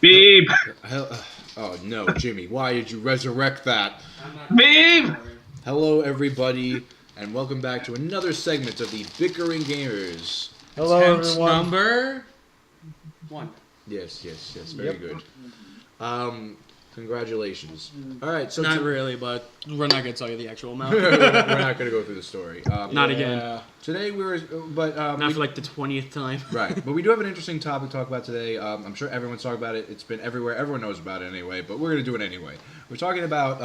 Beep. Oh no, Jimmy! Why did you resurrect that? Beep. Hello, everybody, and welcome back to another segment of the Bickering Gamers. Hello, Tense everyone. number 1. Yes, very good. Congratulations. All right, so Not really, but we're not going to tell you the actual amount. we're not going to go through the story. Not again. Today Not for like the 20th time. Right, but we do have an interesting topic to talk about today. I'm sure everyone's talking about it. It's been everywhere. Everyone knows about it anyway, but we're going to do it anyway. We're talking about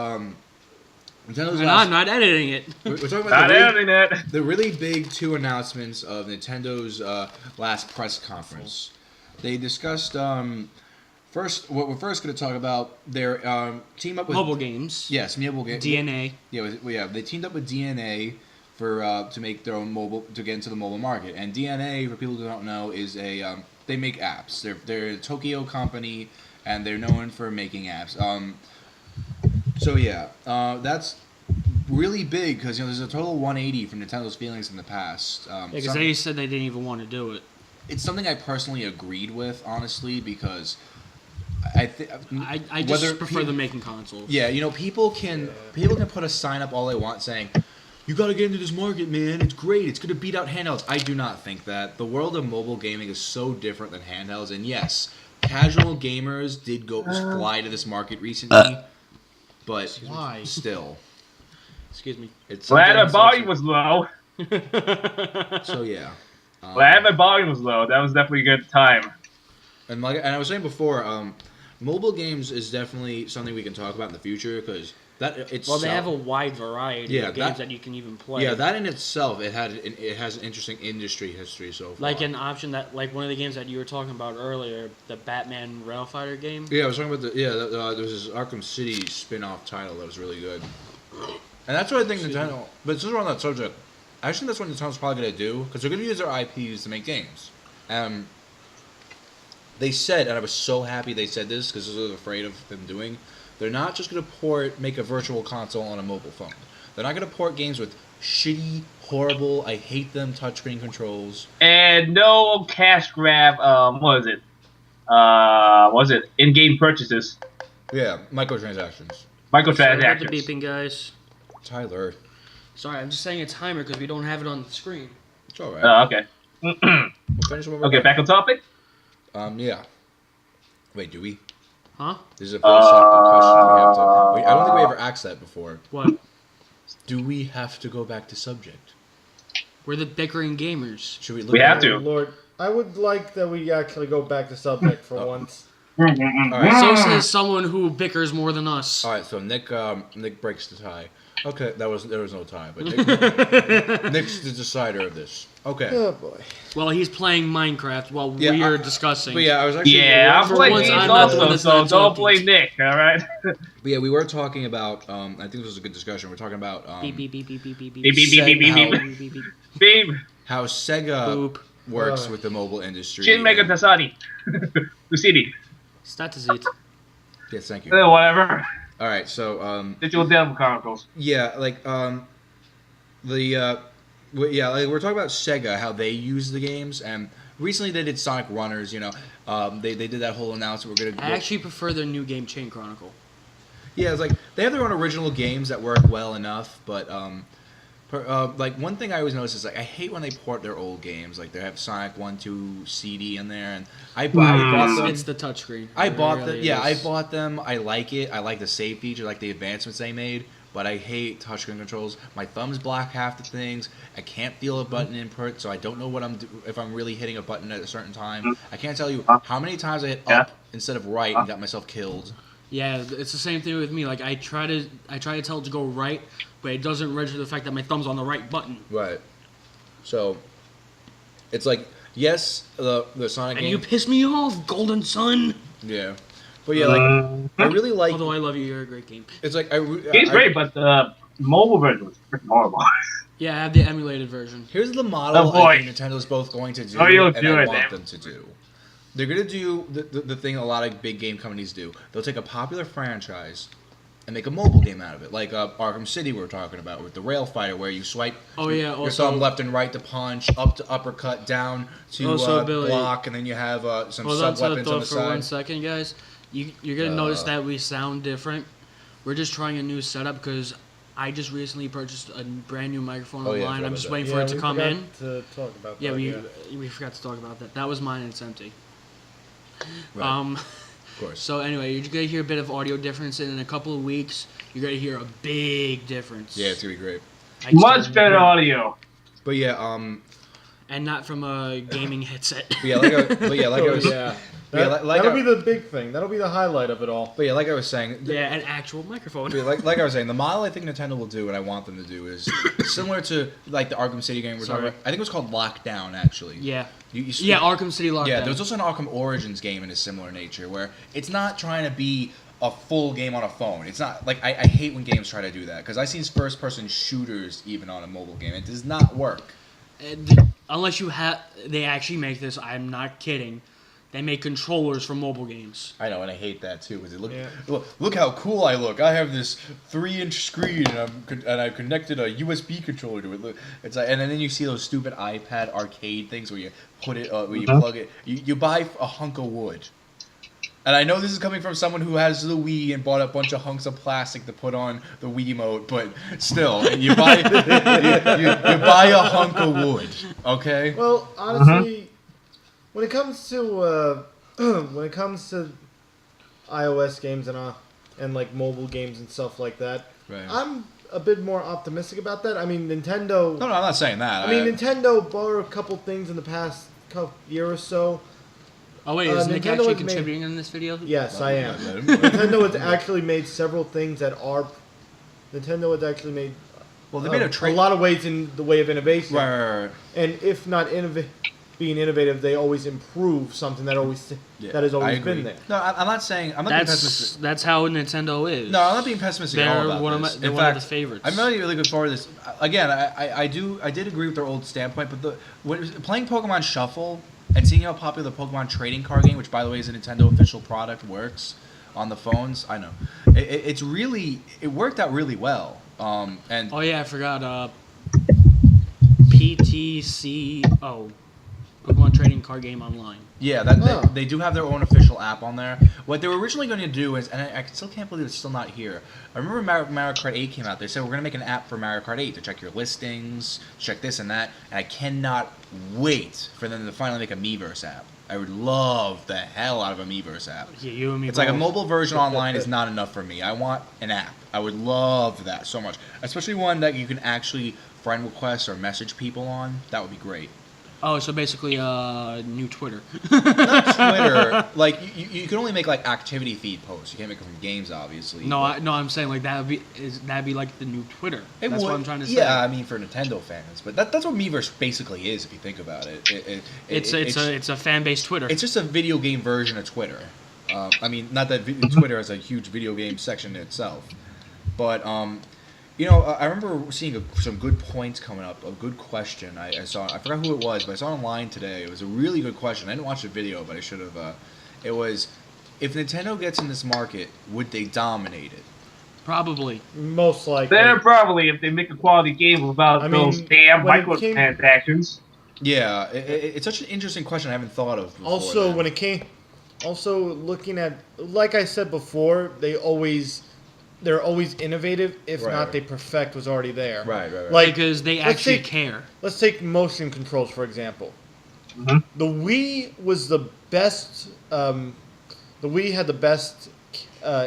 Nintendo's I'm not editing it. We're talking Not about editing it. the really big two announcements of Nintendo's last press conference. They discussed first. What we're first going to talk about their team up with Mobile games. Yes, mobile games. DNA. Yeah, they teamed up with DNA for to make their own mobile to get into the mobile market. And DNA, for people who don't know, is a they make apps. They're a Tokyo company, and they're known for making apps. So yeah, that's really big because there's a total 180 from Nintendo's feelings in the past. Because they said they didn't even want to do it. It's something I personally agreed with, honestly, because I just prefer them making consoles. Yeah, people can put a sign up all they want saying, "You got to get into this market, man. It's great. It's gonna beat out handhelds." I do not think that. The world of mobile gaming is so different than handhelds, and yes, casual gamers did go fly to this market recently, but Why? still. Excuse me. It's Glad the sometimes volume was low. So yeah. Glad the volume was low. That was definitely a good time. And I was saying before, mobile games is definitely something we can talk about in the future because they have a wide variety of games that you can even play. Yeah, that in itself, it has an interesting industry history so far. Like an option that, like one of the games that you were talking about earlier, the Batman Rail Fighter game. Yeah, I was talking about there was this Arkham City spin-off title that was really good. And that's what I think Nintendo. But since we're on that subject, I think that's what Nintendo's probably going to do because they're going to use their IPs to make games. They said, and I was so happy they said this because I was afraid of them doing. They're not just going to make a virtual console on a mobile phone. They're not going to port games with shitty, horrible, I hate them touchscreen controls. And no cash grab. What was it? In-game purchases. Yeah, microtransactions. Sorry Microtransactions. about the beeping, guys. Tyler. Sorry, I'm just saying a timer because we don't have it on the screen. It's alright. Okay. We'll finish when we're Okay, done. back on topic. Yeah. Wait, do we? Huh? This is a philosophical question we have to... I don't think we ever asked that before. What? Do we have to go back to subject? We're the Bickering Gamers. Should we look We at have it? to. Lord, I would like that we actually go back to subject for once. Alright, So says someone who bickers more than us. Alright, so Nick breaks the tie. Okay, there was no tie, but Nick's the decider of this. Okay. Oh boy. Well, he's playing Minecraft while Yeah, we are discussing. But yeah, I was actually... Yeah, I'm For playing once, games I'm not the one also, that's so not don't talking. blame Nick, alright? But yeah, we were talking about... I think this was a good discussion. We're talking about... Beep, beep, beep, beep, beep, beep, beep. Beep, beep, beep, beep, beep, How- beep. Beep, beep, beep. Beep. how Sega Boop. works with the mobile industry. Shin Mega and- Tasani. Lucidi. Status it. Yes, thank you. Whatever. Alright, so... Digital Devil Chronicles. Yeah, like we're talking about Sega, how they use the games, and recently they did Sonic Runners. They did that whole announcement. We're gonna I actually prefer their new game, Chain Chronicle. yeah, it's like they have their own original games that work well enough, but like one thing I always notice is like I hate when they port their old games. Like they have Sonic 1, 2 CD in there, and I bought them. It's the touchscreen. I It bought really them. Yeah, I is. bought them. I like it. I like the save feature, like the advancements they made. But I hate touchscreen controls. My thumb's black half the things. I can't feel a button input, so I don't know if I'm really hitting a button at a certain time. I can't tell you how many times I hit up instead of right and got myself killed. Yeah, it's the same thing with me. Like I try to tell it to go right, but it doesn't register the fact that my thumb's on the right button. Right. So it's like yes, the Sonic And game. you piss me off, Golden Sun. Yeah. But yeah, like I really like. Although I love you, you're a great game. It's like Game's great, but the mobile version was freaking horrible. Yeah, I have the emulated version. Here's the model Oh, boy. I think Nintendo's both going to do, Oh, you'll and do I it, want man. them to do. They're going to do the thing a lot of big game companies do. They'll take a popular franchise, and make a mobile game out of it, like Arkham City we were talking about with the Rail Fighter, where you swipe your thumb left and right to punch, up to uppercut, down to block, and then you have some sub weapons on the side. For 1 second, guys. You're gonna notice that we sound different. We're just trying a new setup because I just recently purchased a brand new microphone online. I'm just waiting for it to come in. To talk about yeah, that, we forgot to talk about that. That was mine and it's empty. Right. Of course. So anyway, you're gonna hear a bit of audio difference, and in a couple of weeks, you're gonna hear a big difference. Yeah, it's gonna be great. Much better audio. But yeah, and not from a gaming headset. That'll be the big thing. That'll be the highlight of it all. But yeah, like I was saying. Yeah, an actual microphone. like I was saying, the model I think Nintendo will do, and I want them to do, is similar to like the Arkham City game we're talking about. I think it was called Lockdown, actually. Yeah. Arkham City Lockdown. Yeah, there was also an Arkham Origins game in a similar nature, where it's not trying to be a full game on a phone. It's not like I hate when games try to do that, because I've seen first-person shooters even on a mobile game. It does not work. Unless they actually make this. I'm not kidding. They make controllers for mobile games. I know, and I hate that too. Because look how cool I look. I have this 3-inch screen, and I've connected a USB controller to it. Look, it's like, and then you see those stupid iPad arcade things where you put it, where you plug it. You buy a hunk of wood. And I know this is coming from someone who has the Wii and bought a bunch of hunks of plastic to put on the Wiimote, but still, you buy you buy a hunk of wood, okay? Well, honestly, when it comes to iOS games and like mobile games and stuff like that, right. I'm a bit more optimistic about that. I mean, Nintendo. No, I'm not saying that. I mean, Nintendo bought a couple things in the past year or so. Oh wait, is Nick actually contributing in this video? Yes, I am. Nintendo has actually made several things that are. Nintendo has actually made. Well, they made a lot of ways in the way of innovation. Right. And if not being innovative, they always improve something that has always been there. No, I'm not saying I'm not being pessimistic. That's how Nintendo is. No, I'm not being pessimistic at all about this. They're one of the favorites. I'm really looking forward to this. Again, I did agree with their old standpoint, but playing Pokemon Shuffle and seeing how popular the Pokemon trading card game, which by the way is a Nintendo official product, works on the phones. I know it worked out really well. And oh yeah, I forgot. PTC. Pokemon Trading Card Game Online. Yeah, they do have their own official app on there. What they were originally going to do is, and I still can't believe it's still not here. I remember Mario Kart 8 came out. They said we're going to make an app for Mario Kart 8 to check your listings, check this and that. And I cannot wait for them to finally make a Miiverse app. I would love the hell out of a Miiverse app. Yeah, you and me It's both. like a mobile version online is not enough for me. I want an app. I would love that so much. Especially one that you can actually friend request or message people on. That would be great. Oh, so basically, new Twitter. Not Twitter. Like you can only make like activity feed posts. You can't make them from games, obviously. No, I'm saying like that'd be like the new Twitter. That's what I'm trying to say. Yeah, I mean for Nintendo fans, but that's what Miiverse basically is if you think about it. It's a fan based Twitter. It's just a video game version of Twitter. I mean, not that Twitter has a huge video game section in itself, but I remember seeing some good points coming up. A good question I saw. I forgot who it was, but I saw it online today. It was a really good question. I didn't watch the video, but I should have. It was, if Nintendo gets in this market, would they dominate it? Probably. Most likely. They're probably, if they make a quality game without those damn microtransactions. Yeah, it's such an interesting question I haven't thought of before. Also, looking at, like I said before, they're always innovative. If not, they perfect what's already there. Right. Like, because they actually care. Let's take motion controls, for example. Mm-hmm. The Wii was the best. The Wii had the best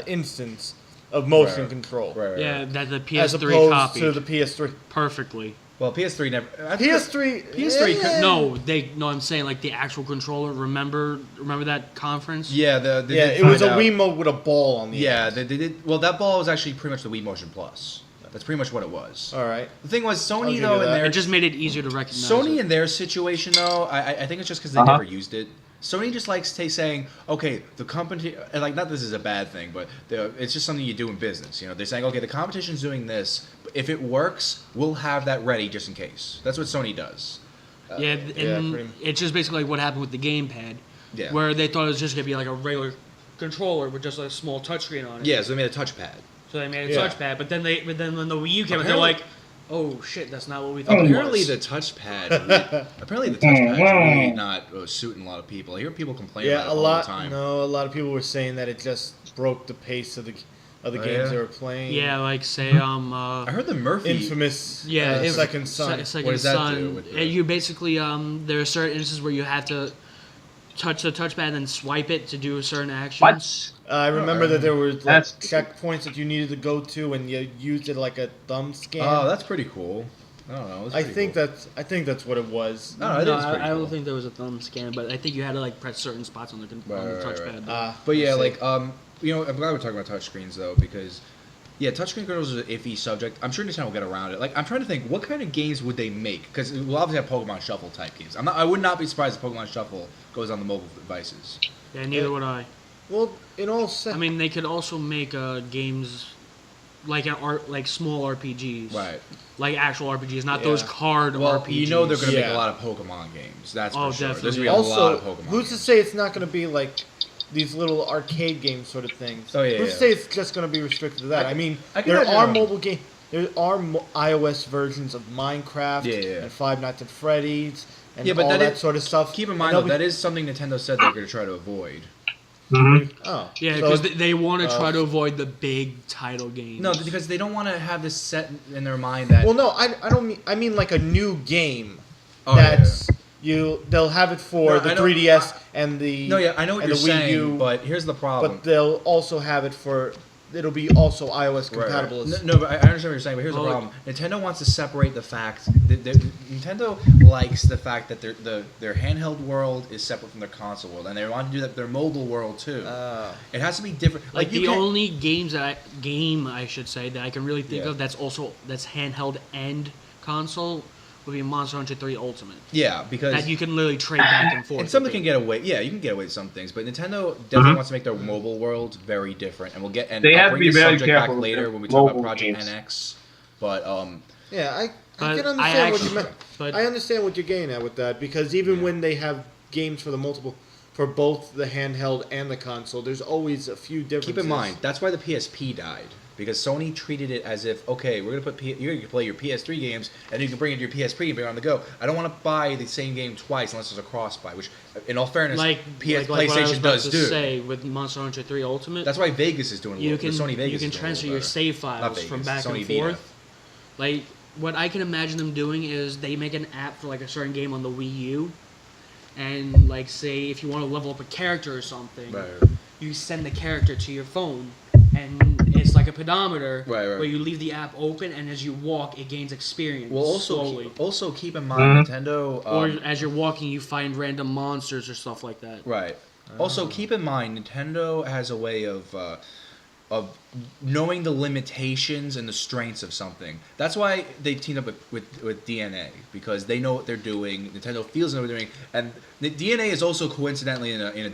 instance of motion control. Right. Yeah, that the PS3 as opposed copied to the PS3. perfectly. Well, PS3 never. PS3. No, I'm saying like the actual controller. Remember that conference? Yeah, it was a Wiimote with a ball on the end. end. They did. Well, that ball was actually pretty much the Wii Motion Plus. That's pretty much what it was. All right. The thing was, Sony though, in their it just made it easier to recognize. Sony in their situation though, I think it's just because they never used it. Sony just likes saying, okay, the company, and like, not this is a bad thing, but it's just something you do in business. They're saying, okay, the competition's doing this. If it works, we'll have that ready just in case. That's what Sony does. It's just basically like what happened with the gamepad, where they thought it was just gonna be like a regular controller with just a small touchscreen on it. Yeah, so they made a touchpad. So they made a touchpad, but then when the Wii U came out, they're like, "Oh shit, that's not what we thought." Apparently the touchpad's really not suiting a lot of people. I hear people complain about it all the time. No, a lot of people were saying that it just broke the pace of the games they were playing. Yeah, like say I heard the Murphy Infamous Second Son. Second Son. You basically there are certain instances where you have to touch the touchpad and swipe it to do certain actions. What? I remember that there were checkpoints that you needed to go to, and you used it like a thumb scan. Oh, that's pretty cool. I don't know. I think that's what it was. I don't think there was a thumb scan, but I think you had to like press certain spots on the touchpad. But yeah, like I'm glad we're talking about touchscreens though, because touchscreen controls is an iffy subject. I'm sure Nintendo will get around it. Like I'm trying to think, what kind of games would they make? Because we'll obviously have Pokemon Shuffle type games. I would not be surprised if Pokemon Shuffle goes on the mobile devices. Yeah, neither would I. Well, I mean, they could also make games like small RPGs, right? Like actual RPGs, not those card RPGs. You know they're going to make a lot of Pokemon games. That's for sure. Definitely. There's going to be a lot of Pokemon. Who's to say it's not going to be like these little arcade game sort of things? Oh yeah. Who's to say it's just going to be restricted to that? I mean, there are iOS versions of Minecraft and Five Nights at Freddy's and all that sort of stuff. Keep in mind though, that is something Nintendo said they're going to try to avoid. Mm-hmm. Oh. Yeah, because they want to try to avoid the big title games. No, because they don't want to have this set in their mind that... Well, no, I don't mean... I mean like a new game they'll have it for the 3DS and the... No, yeah, I know what you're saying, but here's the problem. But they'll also have it for... It'll be also iOS compatible. Right. No, but I understand what you're saying, but here's the problem. Nintendo wants to separate the fact that Nintendo likes the fact that their handheld world is separate from their console world, and they want to do that their mobile world too. It has to be different. Like the only game I should say that I can really think of that's handheld and console would be Monster Hunter 3 Ultimate. Yeah, because... That you can literally trade back and forth. And something can get away... Yeah, you can get away with some things, but Nintendo definitely wants to make their mobile world very different, and we'll get... And they I'll have to be very careful back later when we talk about Project NX, but... Yeah, I can understand what you meant. I understand what you're getting at with that, because even when they have games for both the handheld and the console, there's always a few differences. Keep in mind, that's why the PSP died. Because Sony treated it as if, okay, we're gonna you're gonna play your PS3 games, and you can bring it to your PSP and bring it on the go. I don't want to buy the same game twice unless there's a cross-buy, which, in all fairness, PlayStation does do. Say with Monster Hunter 3 Ultimate, that's why Vegas is doing. Sony Vegas. You can transfer your save files from back and forth. Like what I can imagine them doing is they make an app for like a certain game on the Wii U, and like say if you want to level up a character or something, you send the character to your phone. And it's like a pedometer where you leave the app open, and as you walk, it gains experience. Well, also keep in mind, Nintendo... or as you're walking, you find random monsters or stuff like that. Right. Also, keep in mind, Nintendo has a way of knowing the limitations and the strengths of something. That's why they teamed up with DNA, because they know what they're doing. Nintendo feels they know what they're doing, and the DNA is also coincidentally in a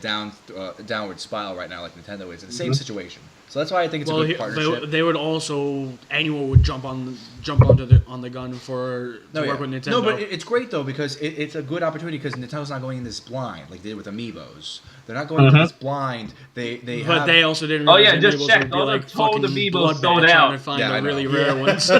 downward spiral right now, like Nintendo is in the same situation. So that's why I think it's a good partnership. They would also anyone would jump on the gun to work with Nintendo. No, but it's great though because it's a good opportunity because Nintendo's not going in this blind like they did with Amiibos. They're not going into this blind. But they also didn't. Oh yeah, just check. All the total Amiibos sold out. The really rare ones. The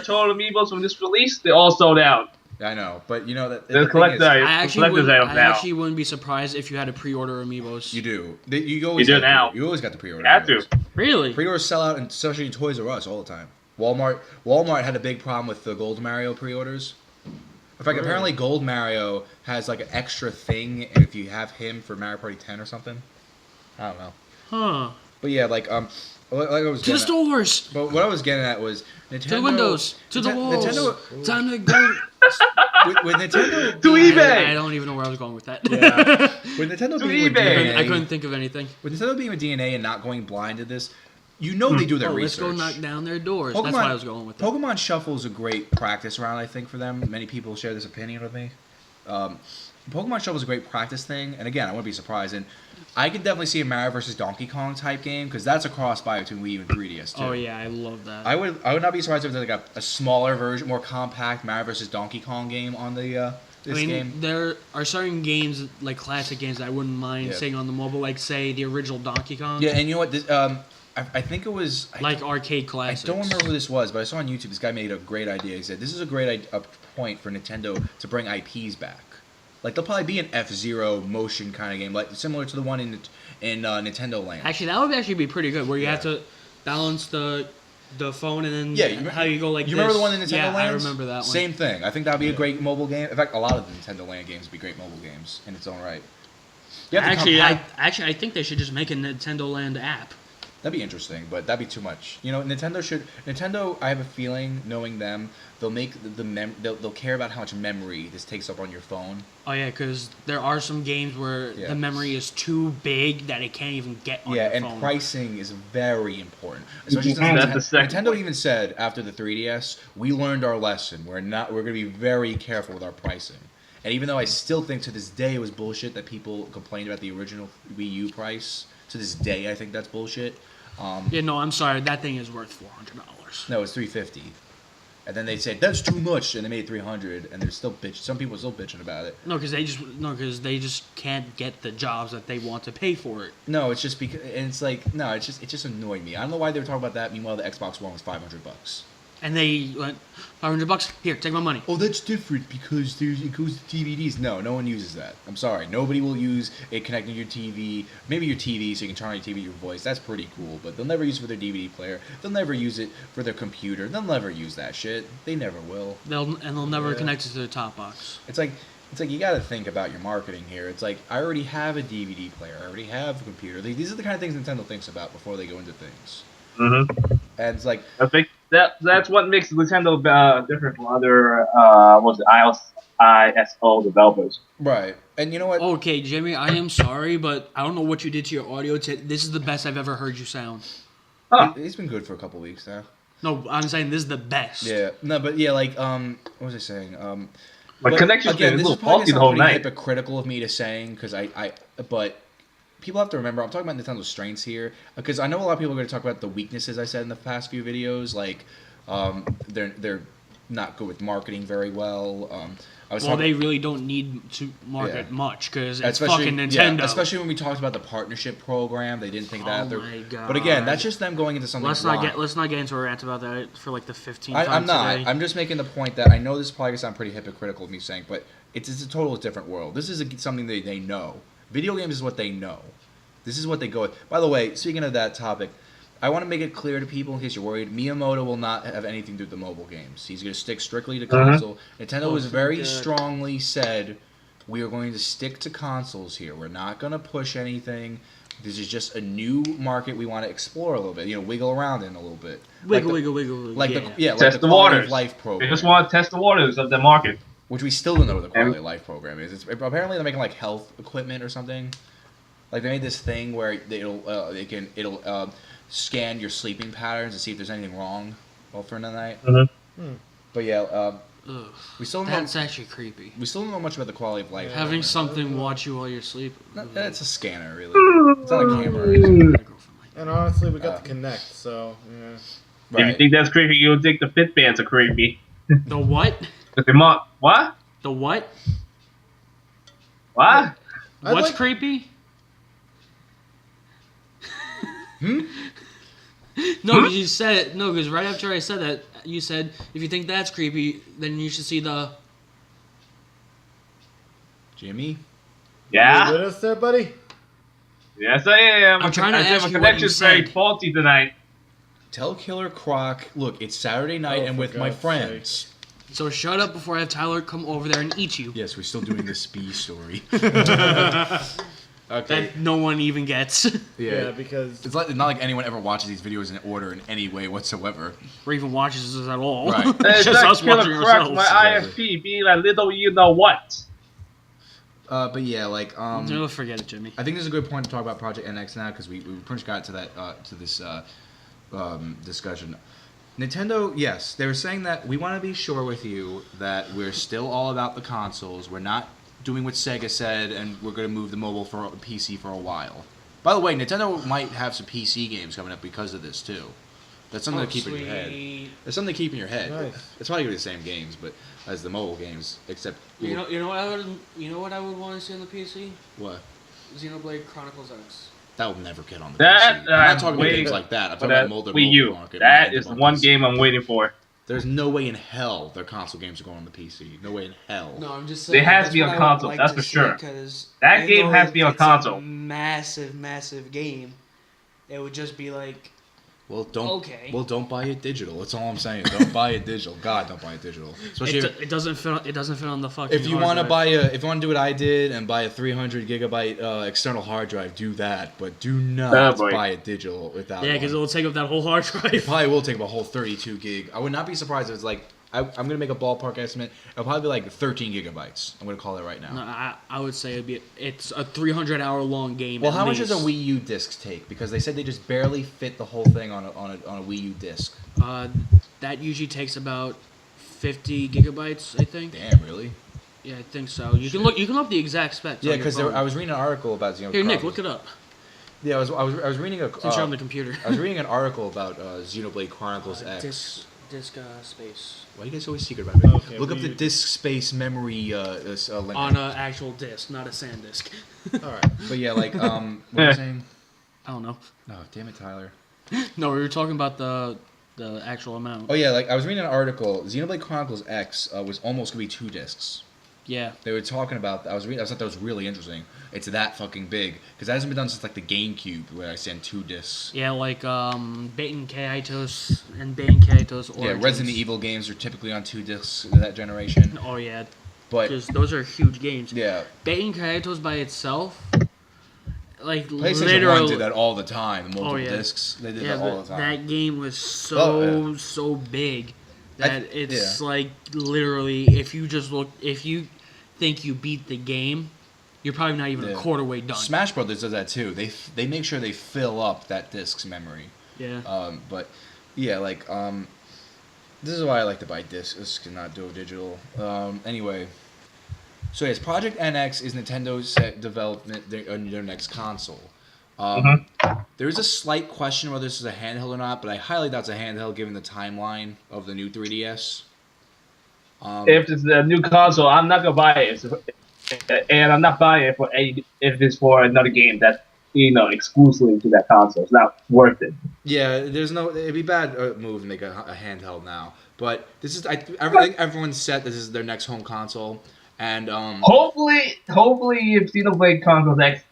total Amiibos from this release, they all sold out. I know, but you know that the collector's items now. I actually wouldn't be surprised if you had to pre-order Amiibos. You do. You always do now. You always got the pre-order. You have to. Really? Pre-orders sell out, and especially in Toys R Us all the time. Walmart had a big problem with the Gold Mario pre-orders. In fact, apparently Gold Mario has like an extra thing if you have him for Mario Party 10 or something. I don't know. Huh. But yeah, like I was to the stores. But what I was getting at was Nintendo. To the windows. To the walls. Nintendo, time to go. With Nintendo. To eBay. I don't even know where I was going with that. Yeah. With Nintendo being with DNA, I couldn't think of anything. With Nintendo being with DNA and not going blind to this, you know they do their research. Let's go knock down their doors. That's why I was going with that. Pokemon Shuffle is a great practice round, I think, for them. Many people share this opinion with me. Pokemon Shuffle is a great practice thing, and again, I wouldn't be surprised. And I could definitely see a Mario versus Donkey Kong type game because that's a cross-buy between Wii U and 3DS too. Oh yeah, I love that. I would not be surprised if there's like a smaller version, more compact Mario versus Donkey Kong game on the game. There are certain games like classic games that I wouldn't mind seeing on the mobile, like say the original Donkey Kong. Yeah, and you know what? I think it was like arcade classics. I don't remember who this was, but I saw on YouTube this guy made a great idea. He said this is a great point for Nintendo to bring IPs back. Like there'll probably be an F-Zero motion kind of game, like similar to the one in Nintendo Land. Actually, that would actually be pretty good, where you have to balance the phone and then how you go like. You remember the one in Nintendo Land? Yeah, I remember that one. Same thing. I think that'd be a great mobile game. In fact, a lot of the Nintendo Land games would be great mobile games in its own right. I think they should just make a Nintendo Land app. That'd be interesting, but that'd be too much. You know, Nintendo. I have a feeling, knowing them, they'll make they'll care about how much memory this takes up on your phone. Oh yeah, because there are some games where the memory is too big that it can't even get on your phone. Yeah, and pricing is very important. Especially since Nintendo even said after the 3DS, we learned our lesson. We're going to be very careful with our pricing. And even though I still think to this day it was bullshit that people complained about the original Wii U price, to this day I think that's bullshit. I'm sorry. That thing is worth $400. No, it's $350. And then they said that's too much, and they made it $300, and they're still some people are still bitching about it. No, because they just can't get the jobs that they want to pay for it. No, it's just because, and it's like it just annoyed me. I don't know why they were talking about that. Meanwhile, the Xbox One was $500. And they went, $500? Here, take my money. Oh, that's different because it goes to DVDs. No one uses that. I'm sorry. Nobody will use it connecting to your TV. Maybe your TV so you can turn on your TV with your voice. That's pretty cool. But they'll never use it for their DVD player. They'll never use it for their computer. They'll never use that shit. They never will. They'll never connect it to their top box. It's like you got to think about your marketing here. It's like I already have a DVD player. I already have a computer. These are the kind of things Nintendo thinks about before they go into things. Mm-hmm. And it's like I think that's what makes Nintendo different from other ISO developers. Right. And you know what? Okay, Jimmy, I am sorry, but I don't know what you did to your audio. This is the best I've ever heard you sound. Huh. It's been good for a couple weeks now. No, I'm saying this is the best. Yeah. No, but yeah, like what was I saying? My connection's been a little faulty the whole night. Hypocritical of me to saying because but people have to remember, I'm talking about Nintendo's strengths here, because I know a lot of people are going to talk about the weaknesses I said in the past few videos, like they're not good with marketing very well. They really don't need to market much because it's fucking Nintendo. Yeah, especially when we talked about the partnership program, they didn't think that. Oh my god! But again, that's just them going into something. Let's not get into a rant about that for like the 15th time I'm not. Today. I'm just making the point that I know this is probably going to sound pretty hypocritical of me saying, but it's a totally different world. This is something they know. Video games is what they know. This is what they go with. By the way, speaking of that topic, I want to make it clear to people in case you're worried, Miyamoto will not have anything to do with the mobile games. He's going to stick strictly to console. Nintendo has very strongly said, we are going to stick to consoles here. We're not going to push anything. This is just a new market we want to explore a little bit. Wiggle around in a little bit. Wiggle. Test the waters. Life program. They just want to test the waters of the market. Which we still don't know what the Quality of Life program is. Apparently they're making like health equipment or something. Like they made this thing where it'll scan your sleeping patterns and see if there's anything wrong for the night. Mm-hmm. But yeah, we still don't that's actually creepy. We still don't know much about the quality of life. Having something watch you while you're sleeping. That's a scanner, really. It's not a camera. And honestly, we got the Kinect, so yeah. Right. If you think that's creepy, you'll think the Fitbands are creepy. The what? What? The what? What? What's creepy? No, because you said it. No, because right after I said that, you said if you think that's creepy, then you should see the. Jimmy. Yeah. You with us there, buddy? Yes, I am. I'm trying to ask my you what you connection's very said. faulty tonight. Tell Killer Croc, look, it's Saturday night and with my friends. So shut up before I have Tyler come over there and eat you. Yes, we're still doing the Spee story. Okay. That no one even gets. Yeah, because it's not like anyone ever watches these videos in order in any way whatsoever, or even watches us at all. Right? It's just us watching ourselves. My IFP being a little, you know what? But yeah, like Don't forget it, Jimmy. I think this is a good point to talk about Project NX now because we pretty much got to that to this discussion. Nintendo, yes, they were saying that we want to be sure with you that we're still all about the consoles. We're not doing what Sega said, and we're going to move the mobile for PC for a while. By the way, Nintendo might have some PC games coming up because of this too. That's something to keep in your head. That's something to keep in your head. Nice. It's probably going to be the same games, but as the mobile games, except you know what I would want to see on the PC? What? Xenoblade Chronicles X. That will never get on the PC. I'm not talking about games like that. I'm talking about the Wii U. mobile market. That is the one game I'm waiting for. There's no way in hell their console games are going on the PC. No way in hell. No, I'm just saying. It has to be on console. That's for sure. That game has to be on console. Massive game. It would just be like. Well, don't buy it digital. That's all I'm saying. Don't buy it digital. God, don't buy it digital. Especially it doesn't fit. It doesn't fit on the fucking. If you want to do what I did and buy a 300 gigabyte external hard drive, do that. But do not buy it digital without. Yeah, because it will take up that whole hard drive. It probably will take up a whole 32 gig. I would not be surprised if it's like. I'm gonna make a ballpark estimate. It'll probably be like 13 gigabytes. I'm gonna call it right now. No, I would say it's a 300-hour long game. Well, how much does a Wii U disc take? Because they said they just barely fit the whole thing on a Wii U disc. That usually takes about 50 gigabytes, I think. Damn, really? Yeah, I think so. You can look the exact specs. Yeah, because I was reading an article about Xenoblade. Here, Nick, look it up. Yeah, I was reading a. Since you're on the computer. I was reading an article about Xenoblade Chronicles X. Disk space. Why are you guys always secret about it? Okay, look up the disk space memory limit. On an actual disk, not a SanDisk. Alright. But yeah, like, what were you saying? I don't know. Oh, damn it, Tyler. No, we were talking about the actual amount. Oh yeah, like, I was reading an article. Xenoblade Chronicles X was almost going to be 2 discs. Yeah. They were talking about. I thought that was really interesting. It's that fucking big because that hasn't been done since like the GameCube, where I send 2 discs. Yeah, like Baten Kaitos and Baten Kaitos. Origins. Yeah, Resident Evil games are typically on 2 discs in that generation. Oh yeah, but because those are huge games. Yeah. Baten Kaitos by itself, like PlayStation literally 1 did that all the time. The multiple discs, they did that all the time. That game was so big that it's like literally if you think you beat the game, you're probably not even a quarter way done. Smash Brothers does that too. They make sure they fill up that disc's memory. Yeah. But yeah, like this is why I like to buy discs and not do digital. Anyway, so yes, Project NX is Nintendo's development their next console. There is a slight question whether this is a handheld or not, but I highly doubt it's a handheld given the timeline of the new 3DS. If it's a new console, I'm not gonna buy it, and I'm not buying it if it's for another game that's exclusively to that console. It's not worth it. Yeah, it'd be bad move to make a handheld now. But this is, I think everyone's set. This is their next home console, and hopefully, if Xenoblade Chronicles X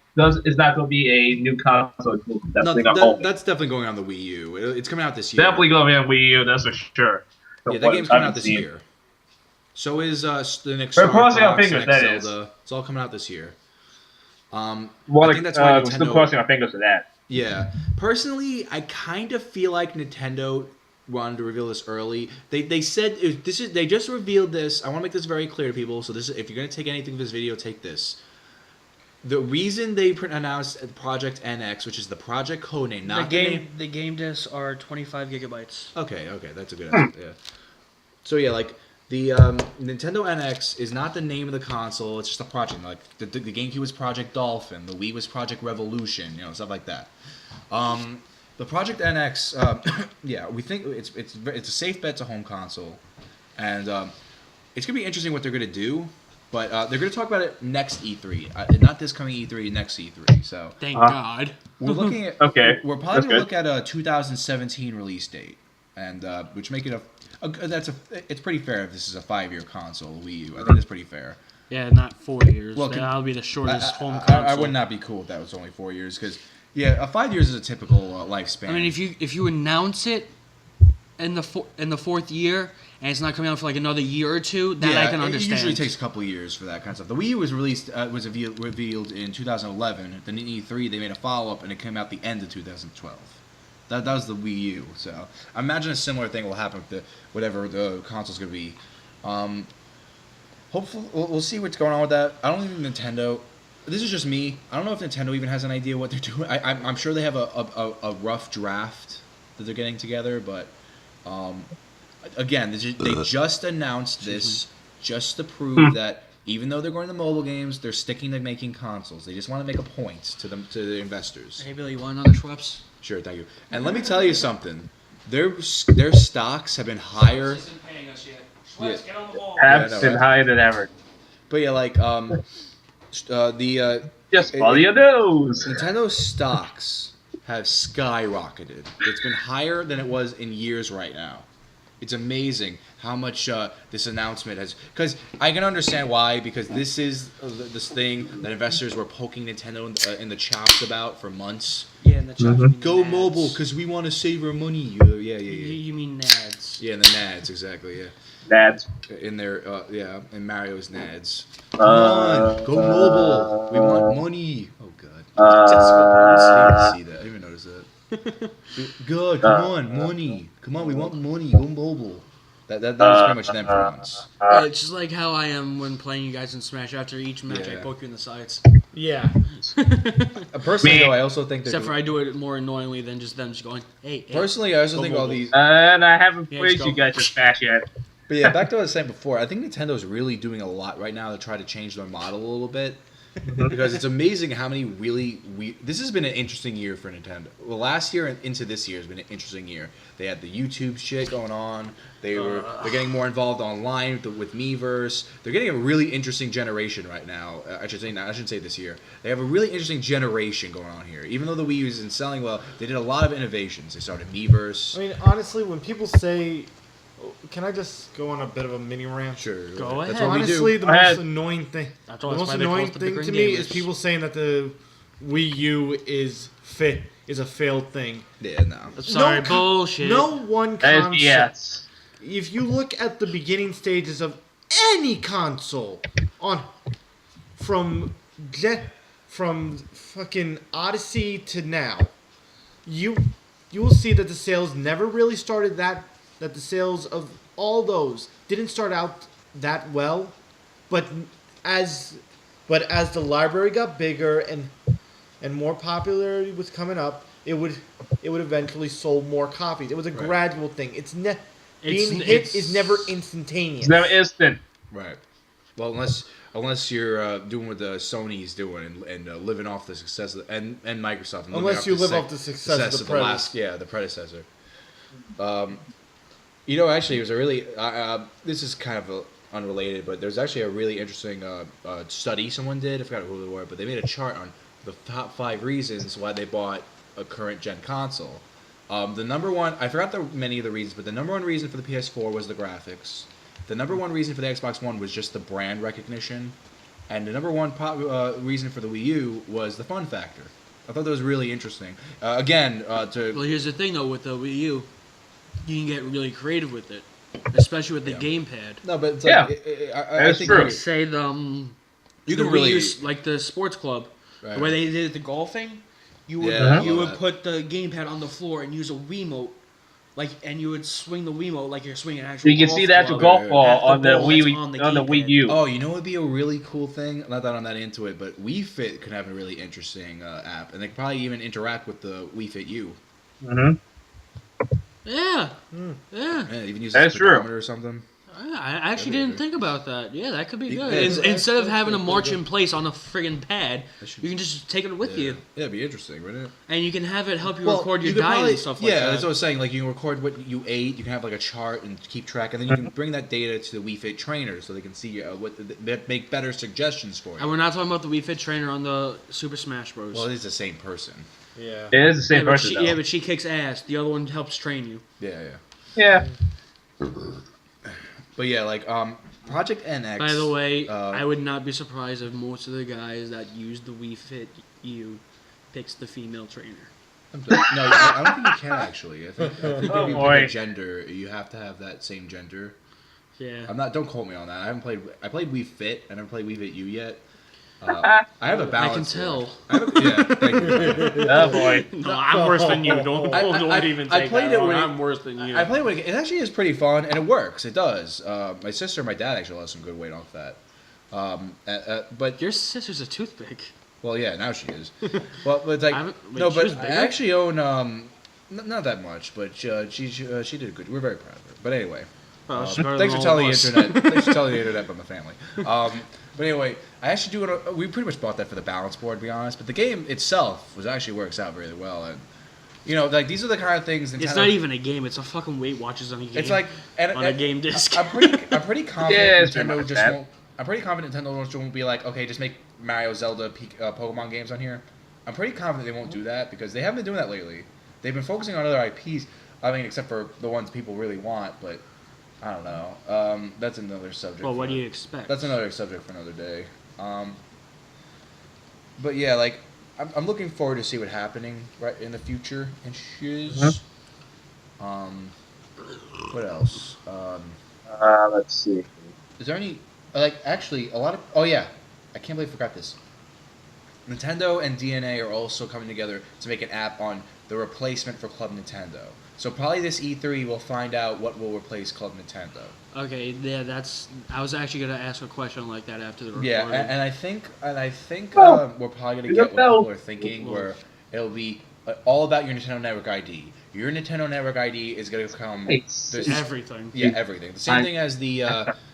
is not going to be a new console. That's definitely going on the Wii U. It's coming out this year. Definitely going to be on Wii U. That's for sure. Yeah, that game's coming out this year. So is the next Star Fox, Zelda. It's all coming out this year. I think that's why Nintendo. Still crossing our fingers for that. Yeah, personally, I kind of feel like Nintendo wanted to reveal this early. They said they just revealed this. I want to make this very clear to people. So this is, if you're going to take anything from this video, take this. The reason they announced Project NX, which is the project codename, not the name. The game discs are 25 gigabytes. Okay, that's a good answer. Yeah. So yeah, like. The Nintendo NX is not the name of the console. It's just a project. Like the GameCube was Project Dolphin, the Wii was Project Revolution, stuff like that. The Project NX, yeah, we think it's a safe bet to home console, and it's gonna be interesting what they're gonna do. But they're gonna talk about it next E3, not this coming E3, next E3. So thank God. We're looking at We're probably gonna look at a 2017 release date, and which make it it's pretty fair if this is a 5-year console, Wii U. I think that's pretty fair. Yeah, not 4 years. Well, that'll be the shortest home console. I would not be cool if that was only 4 years, because 5 years is a typical lifespan. I mean, if you announce it in the 4th year and it's not coming out for like another year or two, that I can understand. It usually takes a couple of years for that kind of stuff. The Wii U was revealed in 2011. Then in E3 they made a follow up and it came out the end of 2012. That was the Wii U, so I imagine a similar thing will happen with whatever the console's going to be. Hopefully, we'll see what's going on with that. I don't think Nintendo. This is just me. I don't know if Nintendo even has an idea what they're doing. I'm sure they have a rough draft that they're getting together, but again, they just announced this just to prove that even though they're going to mobile games, they're sticking to making consoles. They just want to make a point to the investors. Hey Billy, you want another Schweppes? Sure, thank you. And let me tell you something. Their stocks have been higher. Have been higher than ever. But yeah, like the Just follow your nose. Nintendo stocks have skyrocketed. It's been higher than it was in years right now. It's amazing how much this announcement has... Because I can understand why, because this is this thing that investors were poking Nintendo in the chops about for months. Yeah, in the chops. Go mobile, because we want to save our money. Yeah. You mean NADs. Yeah, in the NADs, exactly, yeah. NADs. In their, in Mario's NADs. Come on, go mobile. We want money. Oh, God. I didn't see that. I didn't even notice that. Good, come on, money. Come on, we want money. Go mobile. That was pretty much them for once. Yeah, it's just like how I am when playing you guys in Smash. After each match, I poke you in the sides. Yeah. Personally, though, I also think except for I do it more annoyingly than just them just going, hey. Personally, I also think all these... And I haven't played you guys in Smash yet. But yeah, back to what I was saying before, I think Nintendo's really doing a lot right now to try to change their model a little bit. Because it's amazing how many this has been an interesting year for Nintendo. Well, last year and into this year has been an interesting year. They had the YouTube shit going on. They're getting more involved online with Miiverse. They're getting a really interesting generation right now. I shouldn't say this year. They have a really interesting generation going on here. Even though the Wii U isn't selling well, they did a lot of innovations. They started Miiverse. I mean, honestly, when people say... Can I just go on a bit of a mini rant? Sure. Go ahead. That's honestly the most annoying thing. The most annoying thing to me is people saying that the Wii U is a failed thing. Yeah, no. Sorry, bullshit. No one console. Yes. If you look at the beginning stages of any console, from fucking Odyssey to now, you will see that the sales never really started that the sales of all those didn't start out that well, but as the library got bigger and more popularity was coming up, it would eventually sold more copies. It was a gradual thing. Being hit is never instantaneous. It's never instant. Right. Well, unless you're doing what the Sony's doing and living off the success of and Microsoft. And unless you live off the success of the predecessor. Actually, it was a really... this is kind of unrelated, but there's actually a really interesting study someone did. I forgot who they were, but they made a chart on the top 5 reasons why they bought a current-gen console. The number one... I forgot many of the reasons, but the number one reason for the PS4 was the graphics. The number one reason for the Xbox One was just the brand recognition. And the number one reason for the Wii U was the fun factor. I thought that was really interesting. Well, here's the thing, though, with the Wii U. You can get really creative with it, especially with the gamepad. No, but it's like, I think true. Say you can really use like the sports club, the way they did the golfing. You would put the gamepad on the floor and use a Wiimote, and you would swing the Wiimote like you're swinging an actual. You can see the actual golf ball on the Wii U. Oh, you know what would be a really cool thing? Not that I'm that into it, but Wii Fit could have a really interesting app, and they could probably even interact with the Wii Fit U. Mm-hmm. Yeah. Even use a speedometer or something. I actually didn't think about that. Yeah, that could be good. Instead of having to march in place on a friggin' pad, you can just take it with you. Yeah, it'd be interesting, wouldn't it? And you can have it help you record your diet and stuff like that. Yeah, that's what I was saying. Like, you can record what you ate, you can have like a chart and keep track, and then you can bring that data to the Wii Fit trainer so they can see make better suggestions for you. And we're not talking about the Wii Fit trainer on the Super Smash Bros. Well, it is the same person. Yeah. It is the same person, though. Yeah, but she kicks ass. The other one helps train you. Yeah. But yeah, like Project NX. By the way, I would not be surprised if most of the guys that use the Wii Fit U picks the female trainer. No, I don't think you can actually. I think if you pick a gender, you have to have that same gender. Yeah. Don't quote me on that. I played Wii Fit. I never played Wii Fit U yet. I have a balance. I can tell. Thank you. Oh boy. No, I'm worse than you. Don't even take that wrong. I'm worse than you. I played it. It actually is pretty fun, and it works. It does. My sister and my dad actually lost some good weight off that. But your sister's a toothpick. Well, yeah, now she is. Well, but it's like I actually own not that much, but she did good. We're very proud of her. But anyway, thanks for telling the internet. Thanks for telling the internet about my family. But anyway, I actually we pretty much bought that for the balance board, to be honest. But the game itself actually works out really well, and like these are the kind of things. Nintendo, it's not even a game; it's a fucking Weight Watchers on a game. It's like on a game disc. I'm pretty confident Nintendo just won't I'm pretty confident Nintendo won't be like, okay, just make Mario, Zelda, Pokemon games on here. I'm pretty confident they won't do that because they haven't been doing that lately. They've been focusing on other IPs. I mean, except for the ones people really want, but I don't know. That's another subject. Well, what do you expect? That's another subject for another day. But yeah, like I'm looking forward to see what's happening right in the future and shiz. What else? Let's see. Is there any actually a lot of? Oh yeah, I can't believe I forgot this. Nintendo and DNA are also coming together to make an app on the replacement for Club Nintendo. So probably this E3 we'll find out what will replace Club Nintendo. Okay, yeah, I was actually gonna ask a question like that after the recording. Yeah, and I think we're probably gonna get what people are thinking, where it'll be all about your Nintendo Network ID. Your Nintendo Network ID is gonna become everything. Yeah, everything. The same thing as the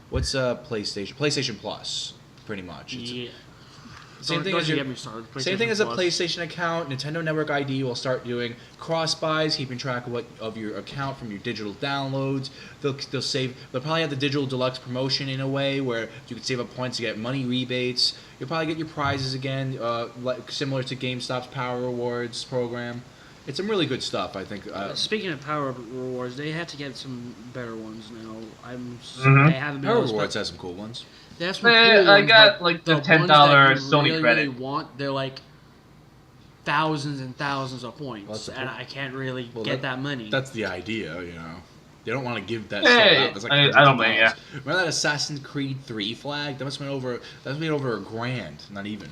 what's PlayStation Plus, pretty much. Same thing as a PlayStation account. Nintendo Network ID will start doing cross buys, keeping track of your account from your digital downloads. They'll probably have the digital deluxe promotion in a way where you can save up points to get money rebates. You'll probably get your prizes again, similar to GameStop's Power Rewards program. It's some really good stuff, I think. Speaking of Power Rewards, they have to get some better ones now. They haven't been. Power Rewards has some cool ones. That's cool I got like the $10 Sony really, credit. Really want, they're like thousands and thousands of points, and I can't really get that money. That's the idea, you know. They don't want to give that stuff out. That's like I don't blame you. Remember that Assassin's Creed 3 flag? That must have been over $1,000, not even.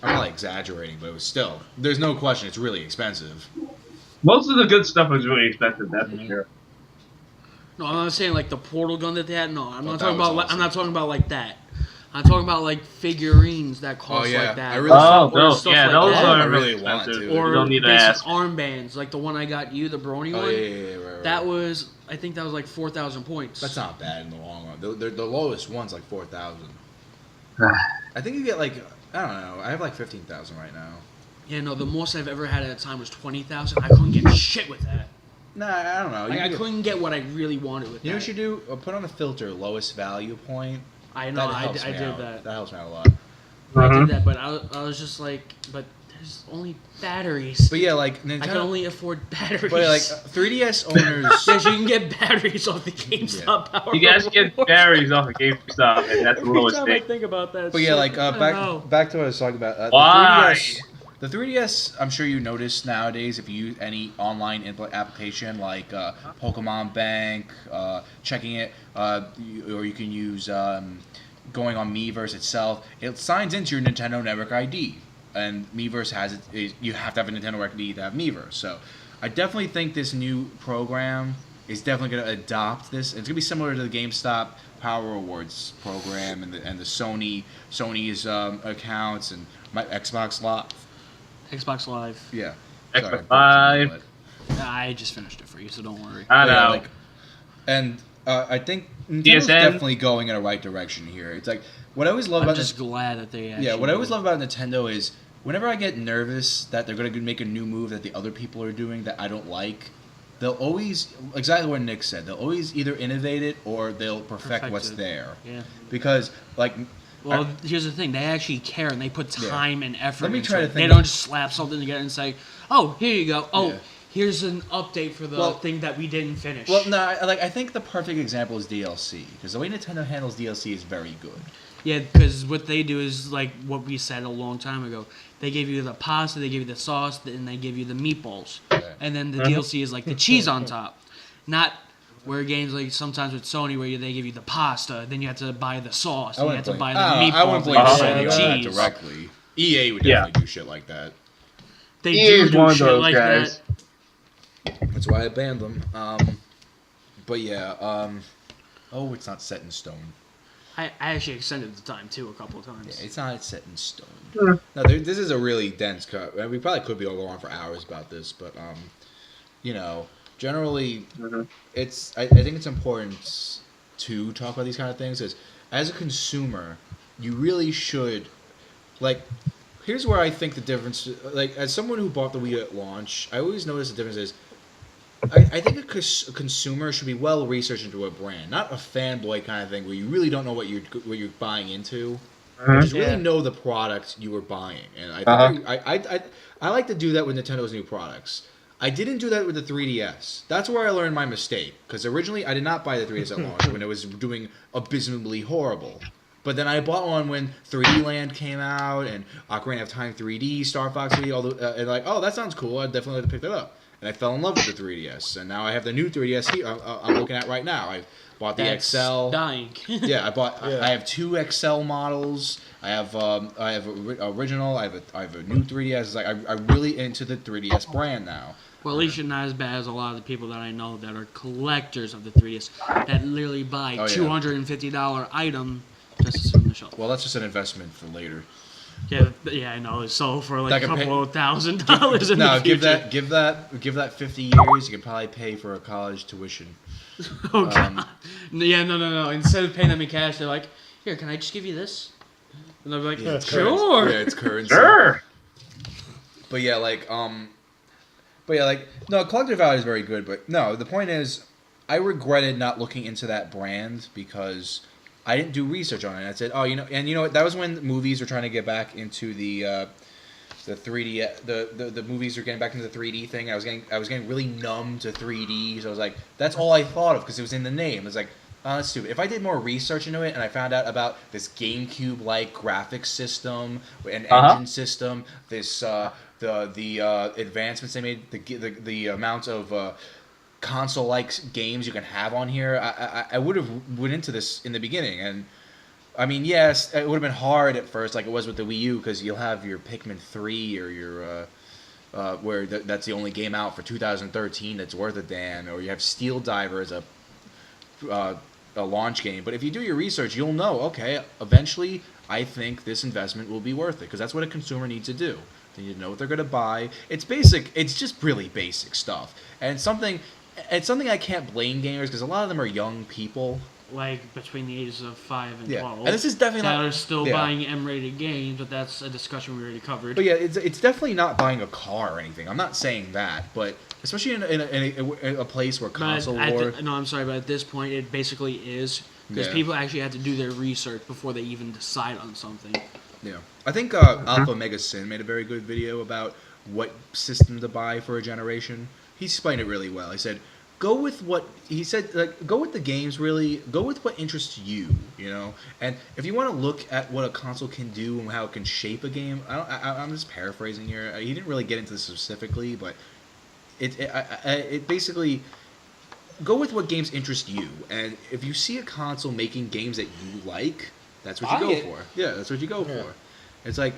I'm not exaggerating, but it was still. There's no question, it's really expensive. Most of the good stuff is really expensive, that's for sure. No, I'm not saying like the portal gun that they had. No, I'm not talking about. Awesome. I'm not talking about like that. I'm talking about like figurines that cost like that. Those are really expensive. Or basic armbands, like the one I got you, the Brony one. Right. That was, I think that was like 4,000 points. That's not bad in the long run. The lowest one's like 4,000. I think you get like, I don't know. I have like 15,000 right now. Yeah, no, the most I've ever had at a time was 20,000. I couldn't get shit with that. Nah, I don't know. Like, I couldn't get what I really wanted with that. You know what you do? Put on a filter, lowest value point. I know, I did that. That helps me out a lot. I did that, but I was just like, but there's only batteries. But yeah, like Nintendo, I can only afford batteries. But like 3DS owners, yes, you can get batteries off the GameStop Power. You guys get batteries off the GameStop, and that's the lowest thing. I think about that. But yeah, like back to what I was talking about. Why? The 3DS, I'm sure you notice nowadays if you use any online application like Pokemon Bank, checking it, or you can use going on Miiverse itself. It signs into your Nintendo Network ID, and Miiverse has it. You have to have a Nintendo Network ID to have Miiverse. So I definitely think this new program is definitely going to adopt this. It's going to be similar to the GameStop Power Rewards program and the Sony's accounts and my Xbox Live. Xbox Live. Yeah. Xbox Live. I just finished it for you, so don't worry. I know. I think Nintendo's definitely going in the right direction here. It's like what I always love about. I'm just glad that they. Yeah, what I always love about Nintendo is whenever I get nervous that they're going to make a new move that the other people are doing that I don't like, they'll always exactly what Nick said. They'll always either innovate it or they'll perfect what's there. Yeah. Because like. Well, here's the thing. They actually care, and they put time and effort into it. They don't just slap something together and say, oh, here you go. Oh, here's an update for the thing that we didn't finish. Well, no, I think the perfect example is DLC, because the way Nintendo handles DLC is very good. Yeah, because what they do is, like what we said a long time ago. They give you the pasta, they give you the sauce, and they give you the meatballs. Okay. And then the DLC is like the cheese on top. Not... Where games like sometimes with Sony, where they give you the pasta, then you have to buy the sauce, and you have to buy the meatballs. I wouldn't blame Sony on that directly. EA would definitely do shit like that. They do shit like that. That's why I banned them. But yeah, it's not set in stone. I actually extended the time too a couple of times. Yeah, it's not set in stone. No, this is a really dense cut. We probably could be all on for hours about this, but generally, I think it's important to talk about these kind of things. Because as a consumer, you really should, like, here's where I think the difference, like, as someone who bought the Wii at launch, I always notice the difference is, I think a consumer should be well researched into a brand, not a fanboy kind of thing where you really don't know what you're buying into. But just really know the product you were buying, and I think I like to do that with Nintendo's new products. I didn't do that with the 3DS. That's where I learned my mistake, because originally I did not buy the 3DS at launch when it was doing abysmally horrible. But then I bought one when 3D Land came out, and Ocarina of Time 3D, Star Fox 3D, and like, oh, that sounds cool. I'd definitely like to pick that up. And I fell in love with the 3DS, and now I have the new 3DS here. I'm looking at right now. I bought the XL. Dying. Yeah, I have 2 XL models. I have original. I have a new 3DS. It's like I'm really into the 3DS brand now. Well, at least you're not as bad as a lot of the people that I know that are collectors of the 3DS that literally buy $250 item just to sit on the shelf. Well, that's just an investment for later. Yeah, I know. It's sold for like a couple of $1,000 in the future. Give that 50 years. You can probably pay for a college tuition. Oh god. No. Instead of paying them in cash, they're like, "Here, can I just give you this?" And they're like, "Sure." Yeah, it's currency. Sure. But yeah, no, collector value is very good. But no, the point is, I regretted not looking into that brand because I didn't do research on it. I said, oh, you know what? That was when movies were trying to get back into the 3D. The movies were getting back into the 3D thing. I was getting really numb to 3D. So I was like, that's all I thought of because it was in the name. It's like, oh, that's stupid. If I did more research into it and I found out about this GameCube-like graphics system and engine system, this the advancements they made, the amount of console-like games you can have on here, I would have went into this in the beginning. And I mean, yes, it would have been hard at first, like it was with the Wii U, because you'll have your Pikmin 3 or your where that's the only game out for 2013 that's worth a damn, or you have Steel Diver as a launch game. But if you do your research, you'll know, okay, eventually I think this investment will be worth it, because that's what a consumer needs to do. They need to know what they're going to buy. It's basic. It's just really basic stuff, and it's something I can't blame gamers, because a lot of them are young people. Like between the ages of 5 and 12. And this is definitely that not, are still buying M-rated games, but that's a discussion we already covered. But yeah, it's definitely not buying a car or anything. I'm not saying that, but especially in a place where console war. No, I'm sorry, but at this point, it basically is, because people actually have to do their research before they even decide on something. Yeah, I think Alpha Mega Sin made a very good video about what system to buy for a generation. He explained it really well. He said, go with what he said. Like, go with the games. Really, go with what interests you. You know, and if you want to look at what a console can do and how it can shape a game, I'm just paraphrasing here. He didn't really get into this specifically, but it basically go with what games interest you. And if you see a console making games that you like, that's what you go for. Yeah, that's what you go for. It's like,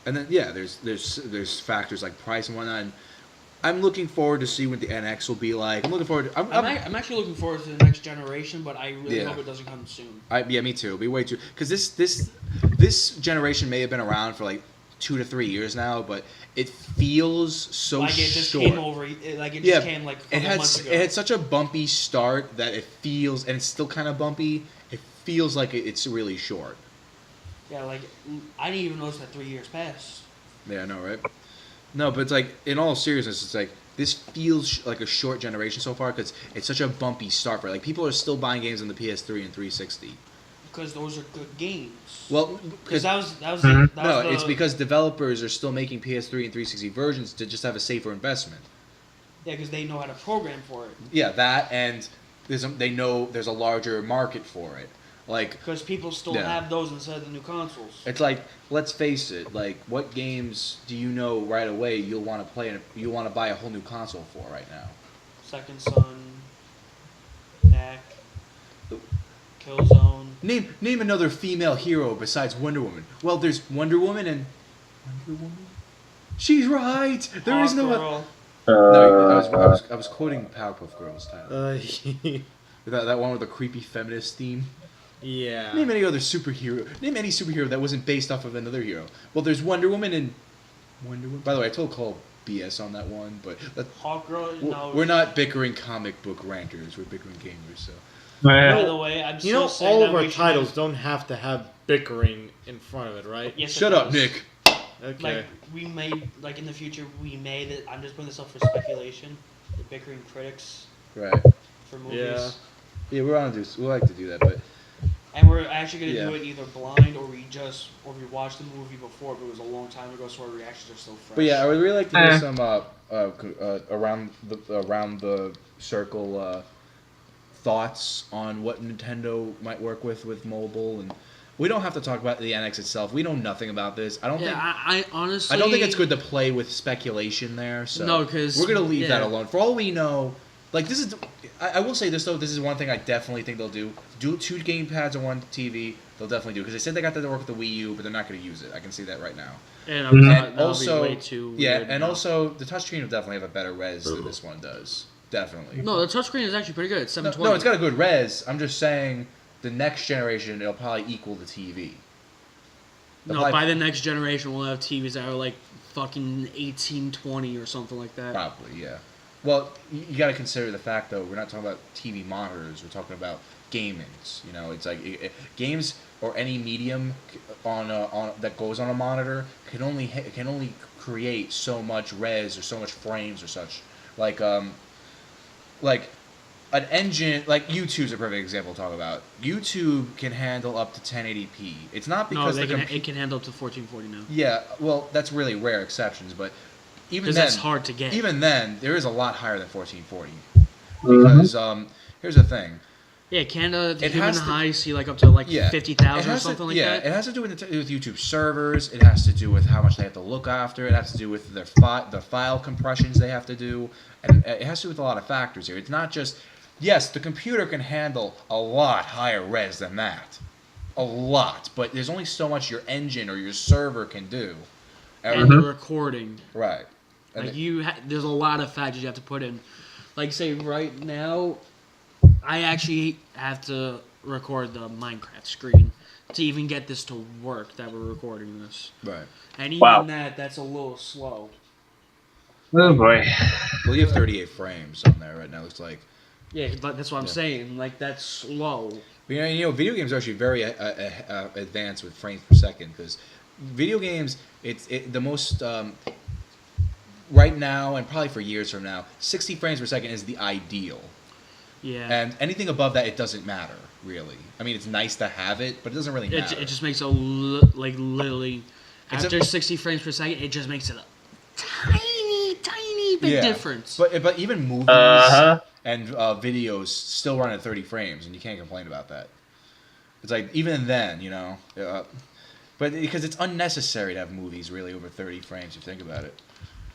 and then there's factors like price and whatnot. And I'm looking forward to see what the NX will be like. I'm looking forward to... I'm actually looking forward to the next generation, but I really hope it doesn't come soon. Yeah, me too. It'll be way too... Because this generation may have been around for like 2 to 3 years now, but it feels so like it just short. came over... Like it just came like a couple months ago. It had such a bumpy start that it feels... And it's still kind of bumpy. It feels like it's really short. Yeah, like, I didn't even notice that 3 years passed. Yeah, I know, right? No, but it's like, in all seriousness, it's like, this feels like a short generation so far because it's such a bumpy start for it. Like, people are still buying games on the PS3 and 360. Because those are good games. Well, because it's because developers are still making PS3 and 360 versions to just have a safer investment. Yeah, because they know how to program for it. Yeah, that, and they know there's a larger market for it. Like, because people still have those instead of the new consoles. It's like, let's face it, like, what games do you know right away you'll want to play and you want to buy a whole new console for right now? Second Son, Knack, Killzone. Name another female hero besides Wonder Woman. Well, there's Wonder Woman and Wonder Woman. She's right. There is no. No, I was quoting Powerpuff Girls title. That one with the creepy feminist theme. Yeah. Name any other superhero. Name any superhero that wasn't based off of another hero. Well, there's Wonder Woman and Wonder Woman. By the way, I told Cole BS on that one, but Hawkgirl. No, we're not bickering comic book rankers. We're bickering gamers. So. By the way, I'm still saying all of our titles don't have to have bickering in front of it, right? Yes, Shut up, Nick. Okay. Like we may, like in the future, we may. I'm just putting this up for speculation. The Bickering critics Right. for movies. Yeah, we like to do that, but And we're actually gonna do it either blind or we watched the movie before, but it was a long time ago, so our reactions are still fresh. But yeah, I would really like to hear some around the circle thoughts on what Nintendo might work with mobile, and we don't have to talk about the NX itself. We know nothing about this. I honestly, I don't think it's good to play with speculation there. So no, because we're gonna leave that alone. For all we know, like this is. I will say this though. This is one thing I definitely think they'll do. Do 2 gamepads on 1 TV. They'll definitely do because they said they got that to work with the Wii U, but they're not going to use it. I can see that right now. And also, be way too also the touchscreen will definitely have a better res than this one does. Definitely. No, the touchscreen is actually pretty good. It's 720. No, it's got a good res. I'm just saying the next generation it'll probably equal the TV. By the next generation we'll have TVs that are like fucking 1820 or something like that. Probably, yeah. Well, you got to consider the fact though we're not talking about TV monitors. We're talking about gamings. You know, it's like games or any medium on that goes on a monitor can only create so much res or so much frames or such. Like an engine like YouTube's a perfect example to talk about. YouTube can handle up to 1080p. It's not because it can handle up to 1440 now. Yeah, well, that's really rare exceptions, but even then, that's hard to get. Even then, there is a lot higher than 1440 because here's the thing. Yeah, Canada, the human highs see like up to like 50,000 or something like that. Yeah, it has to do with YouTube servers. It has to do with how much they have to look after. It has to do with the file compressions they have to do, and it has to do with a lot of factors here. It's not just the computer can handle a lot higher res than that, a lot, but there's only so much your engine or your server can do. And the recording, right? Like there's a lot of factors you have to put in. Like say right now, I actually have to record the Minecraft screen to even get this to work that we're recording this. Right. And even that's a little slow. Oh boy. Well, you have 38 frames on there right now. Looks like. Yeah, that's what I'm saying. Like that's slow. But, you know, video games are actually very advanced with frames per second because video games, the most. Right now, and probably for years from now, 60 frames per second is the ideal. Yeah. And anything above that, it doesn't matter, really. I mean, it's nice to have it, but it doesn't really matter. It just makes literally, after 60 frames per second, it just makes it a tiny bit difference. But even movies and videos still run at 30 frames, and you can't complain about that. It's like, even then, you know. But because it's unnecessary to have movies really over 30 frames, if you think about it.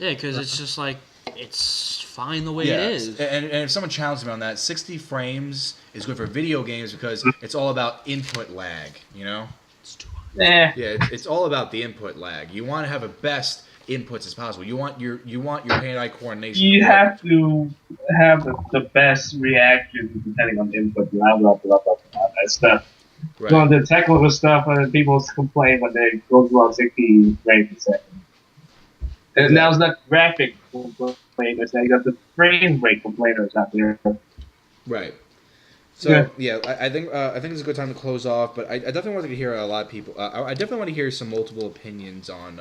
Yeah, because it's just like, it's fine the way it is. And if someone challenges me on that, 60 frames is good for video games because it's all about input lag, you know? It's too hard. Yeah, it's all about the input lag. You want to have the best inputs as possible. You want your hand-eye coordination. You have to have the best reaction depending on the input. Blah that stuff. Right. So the technical stuff, people complain when they go through 60 frames per second. And now it's not graphic complainers. Now you got the frame rate complainers out there. Right. So I think it's a good time to close off. But I definitely want to hear a lot of people. I definitely want to hear some multiple opinions on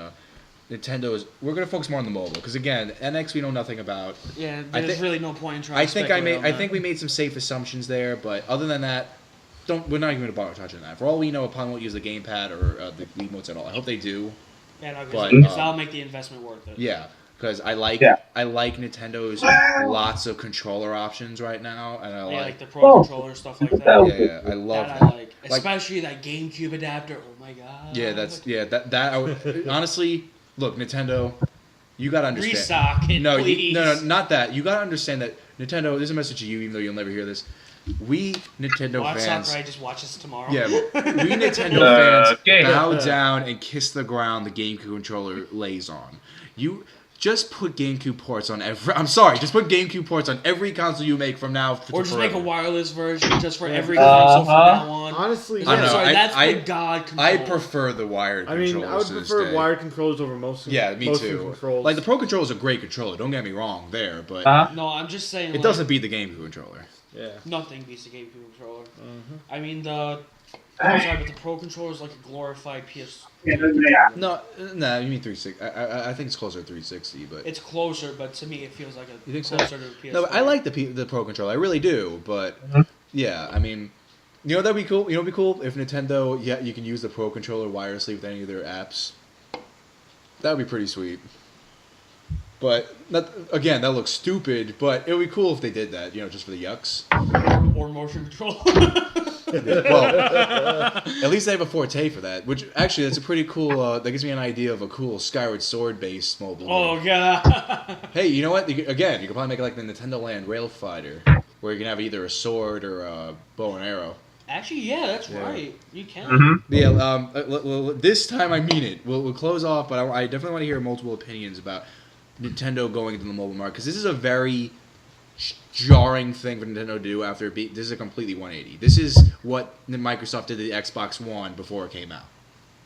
Nintendo's. We're gonna focus more on the mobile because again, NX we know nothing about. Yeah, there's really no point in trying. I think we made some safe assumptions there, but other than that, we're not even gonna bother touching that. For all we know, Upon won't use the gamepad or the Wiimotes at all. I hope they do. Yeah, no, because that'll make the investment worth it. Yeah, because I like Nintendo's lots of controller options right now, and I like the Pro Controller stuff like that. Yeah, I love that. I like, especially that GameCube adapter. Oh my god. Yeah, that I would, honestly, look, Nintendo, you gotta understand. Restock it, please. No, not that. You gotta understand that Nintendo. This is a message to you, even though you'll never hear this. We Nintendo fans. I just watch this tomorrow. Yeah, we Nintendo fans bow down and kiss the ground the GameCube controller lays on. You just put GameCube ports on every. I'm sorry, just put GameCube ports on every console you make from now. Or just make a wireless version just for every console from now on. Honestly, I'm sorry, that's the God control. I prefer the wired controllers. I mean, I would prefer wired controllers over most. Me too. Controls. Like the Pro Controller is a great controller. Don't get me wrong there, but no, I'm just saying it doesn't beat the GameCube controller. Yeah. Nothing beats the GameCube controller. I mean, the I'm sorry, but the Pro Controller is like a glorified PS. No, you mean 360. I think it's closer to 360, but it's closer. But to me, it feels like you think closer so? to PS. No, but I like the Pro Controller. I really do. But yeah, I mean, you know that'd be cool. You know, it'd be cool if Nintendo, you can use the Pro Controller wirelessly with any of their apps. That would be pretty sweet. But again, that looks stupid. But it would be cool if they did that. You know, just for the yucks. Or motion control. Well, at least they have a Forte for that. Which actually, that's a pretty cool. That gives me an idea of a cool Skyward Sword based mobile game. Oh god. Hey, you know what? Again, you could probably make it like the Nintendo Land Rail Fighter, where you can have either a sword or a bow and arrow. Actually, yeah, that's right. You can. Mm-hmm. Yeah. This time I mean it. We'll close off, but I definitely want to hear multiple opinions about Nintendo going into the mobile market, because this is a very jarring thing for Nintendo to do after this is a completely 180. This is what Microsoft did to the Xbox One before it came out.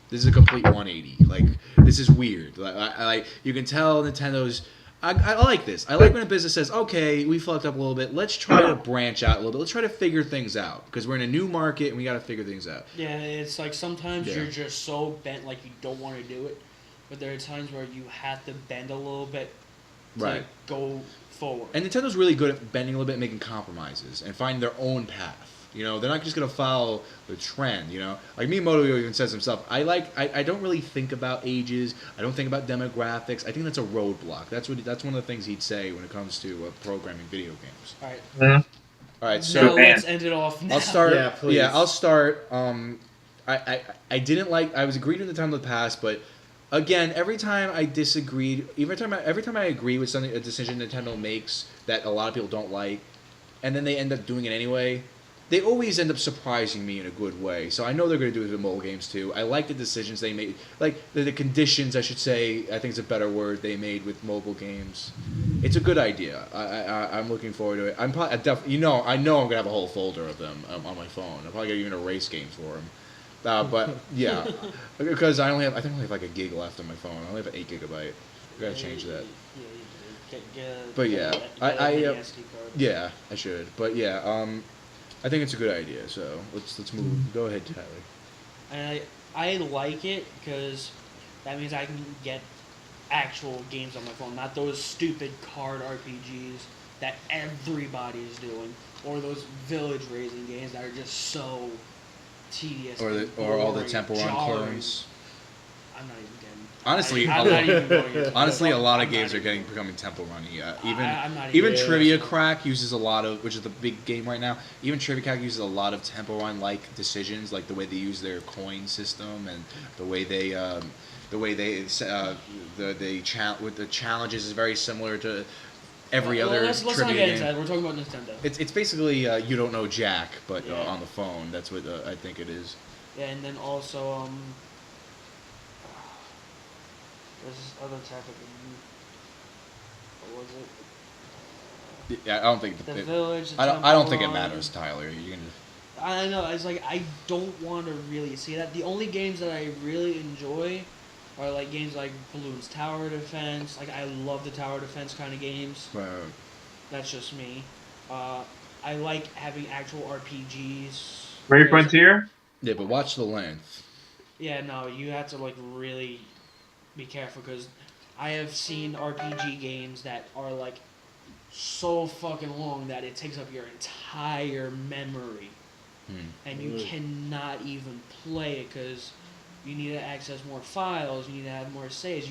This is a complete 180. Like, this is weird. Like you can tell Nintendo's. I like this. I like when a business says, okay, we fucked up a little bit. Let's try to branch out a little bit. Let's try to figure things out, because we're in a new market and we got to figure things out. Yeah, it's like sometimes you're just so bent like you don't want to do it, but there are times where you have to bend a little bit to go forward. And Nintendo's really good at bending a little bit and making compromises and finding their own path. You know, they're not just going to follow the trend, you know. Like Miyamoto even says himself, I don't really think about ages. I don't think about demographics. I think that's a roadblock. That's one of the things he'd say when it comes to programming video games. All right. Mm-hmm. All right, so now let's end it off now. I'll start. Yeah, please. Yeah, I'll start. I didn't like. I was agreed with the time of the past, but again, every time I disagreed, every time I agree with something, a decision Nintendo makes that a lot of people don't like, and then they end up doing it anyway, they always end up surprising me in a good way. So I know they're going to do it with mobile games too. I like the decisions they made, like the conditions, I should say. I think it's a better word they made with mobile games. It's a good idea. I'm looking forward to it. I know I'm going to have a whole folder of them on my phone. I'm probably going to even erase games for them. But yeah, because I think I only have like a gig left on my phone. I only have an 8 gigabyte. I gotta change that. But yeah, yeah, I should. But yeah, I think it's a good idea. So let's move. Go ahead, Tyler. And I like it because that means I can get actual games on my phone, not those stupid card RPGs that everybody's doing, or those village raising games that are just so tedious. Or all the Temple Run clones. I'm not even getting. Honestly, a lot of games are becoming Temple Run-y. Even Trivia Crack uses a lot of, which is the big game right now. Even Trivia Crack uses a lot of Temple Run-like decisions, like the way they use their coin system and the way with the challenges is very similar to every other let's trivia not get game. into that. We're talking about Nintendo. It's basically You Don't Know Jack, but on the phone. That's what I think it is. Yeah, and then also there's this other type of game. What was it? Yeah, I don't think the village. I don't think it matters, Tyler. You can. I know. It's like I don't want to really see that. The only games that I really enjoy are like games like Bloons Tower Defense. Like I love the tower defense kind of games. Right. That's just me. I like having actual RPGs. Brave Frontier? Yeah, but watch the length. Yeah, no, you have to like really be careful because I have seen RPG games that are like so fucking long that it takes up your entire memory, and you cannot even play it because you need to access more files. You need to have more saves.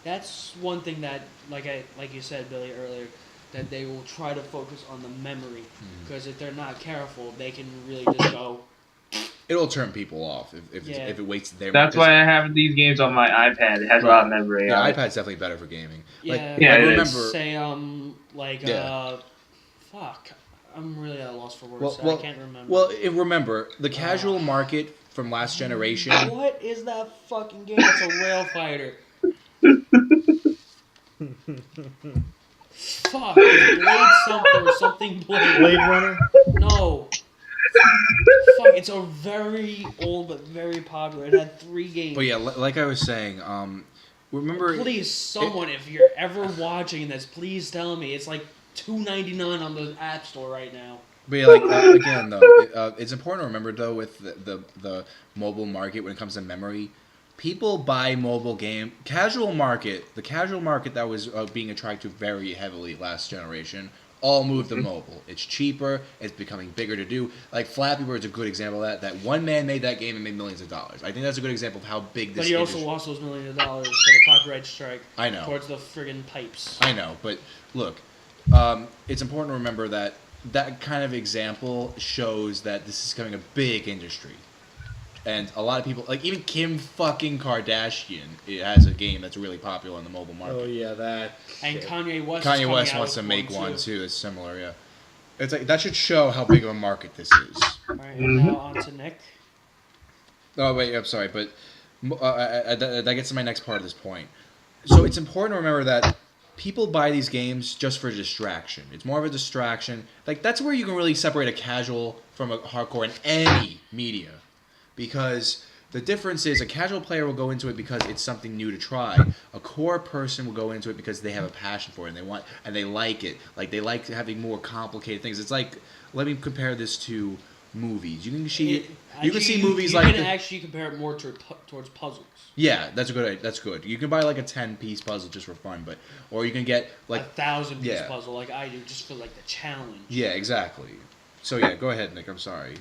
That's one thing that, like you said, Billy, earlier, that they will try to focus on the memory because if they're not careful, they can really just go. It'll turn people off if it wastes their. That's why I have these games on my iPad. It has a lot of memory. Yeah, iPad's definitely better for gaming. Yeah, I remember. Say fuck, I'm really at a loss for words. I can't remember. Well, remember the casual market from last generation. What is that fucking game? It's a rail fighter. Fuck, Blade something or something Blade. Blade Runner? No. Fuck, it's a very old but very popular. It had 3 games. But yeah, like I was saying, remember. Please, someone, if you're ever watching this, please tell me. It's like $2.99 on the App Store right now. But yeah, like again though, it's important to remember though with the mobile market when it comes to memory, people buy mobile game the casual market that was being attracted very heavily last generation. All moved to mobile. It's cheaper. It's becoming bigger to do. Like Flappy Bird's a good example of that. That one man made that game and made millions of dollars. I think that's a good example of how big this. But he also lost those millions of dollars for the copyright strike. I know. Towards the friggin' pipes. I know, but look, it's important to remember that kind of example shows that this is becoming a big industry. And a lot of people, like even Kim fucking Kardashian, it has a game that's really popular in the mobile market. Oh yeah, that. And shit. Kanye West. Wants to make one too. That's similar, yeah. It's like that should show how big of a market this is. All right, and now on to Nick. Oh wait, I'm sorry, but that gets to my next part of this point. So it's important to remember that people buy these games just for distraction. It's more of a distraction. Like that's where you can really separate a casual from a hardcore in any media. Because the difference is a casual player will go into it because it's something new to try. A core person will go into it because they have a passion for it and they like it. Like they like having more complicated things. It's like, let me compare this to movies. You can see movies like. You can actually compare it more towards puzzles. Yeah, that's good. You can buy like a 10-piece puzzle just for fun, or you can get like a 1,000-piece puzzle like I do just for like the challenge. Yeah, exactly. So yeah, go ahead, Nick. I'm sorry.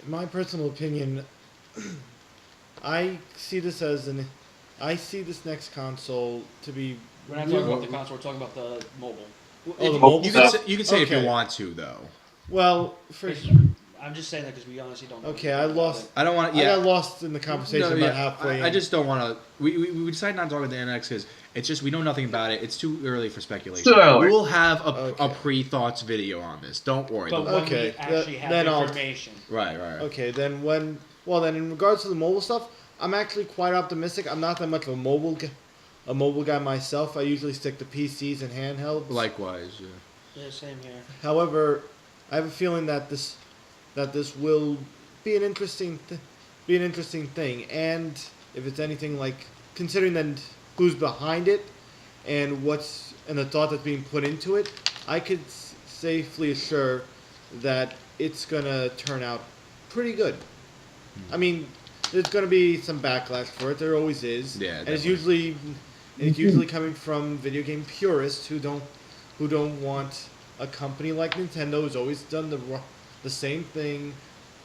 My personal opinion, I see this next console to be. We're not talking about the console. We're talking about the mobile. Oh, the mobile. You can say if you want to, though. Well, first. I'm just saying that because we honestly don't know. Okay, I lost. I don't want to. Yeah. I got lost in the conversation about halfway. I just don't want to. We decided not to talk about the NX because it's just we know nothing about it. It's too early for speculation. We will have a pre-thoughts video on this. Don't worry. But when we actually have information. Right. Okay, then then in regards to the mobile stuff, I'm actually quite optimistic. I'm not that much of a mobile guy myself. I usually stick to PCs and handhelds. Likewise. Yeah, same here. However, I have a feeling that this will be an interesting thing, and if it's anything like considering then who's behind it and the thought that's being put into it, I could safely assure that it's gonna turn out pretty good. I mean, there's gonna be some backlash for it. There always is. Yeah, and it's usually coming from video game purists who don't want a company like Nintendo who's always done the same thing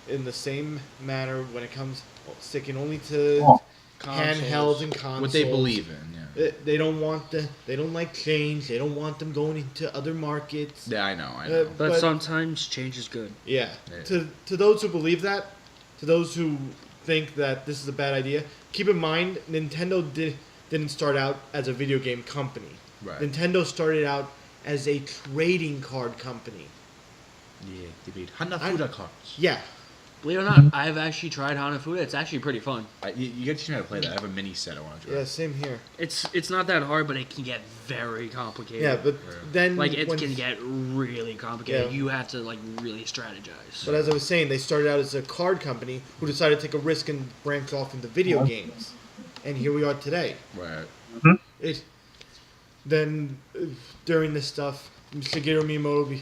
in the same manner when it comes sticking only to handhelds and consoles. What they believe in, yeah. They don't like change. They don't want them going into other markets. Yeah, I know. But sometimes change is good. Yeah. To those who believe that, to those who think that this is a bad idea, keep in mind Nintendo didn't start out as a video game company. Right. Nintendo started out as a trading card company. Yeah, they made Hanafuda cards. Yeah. Believe it or not, I've actually tried Hanafuda. It's actually pretty fun. You got to teach me how to play that. I have a mini set I want to try. Yeah, same here. It's not that hard, but it can get very complicated. Yeah, but then can get really complicated. Yeah. You have to really strategize. But as I was saying, they started out as a card company who decided to take a risk and branch off into video games, and here we are today. Right. Mm-hmm. Then during this stuff, Shigeru Miyamoto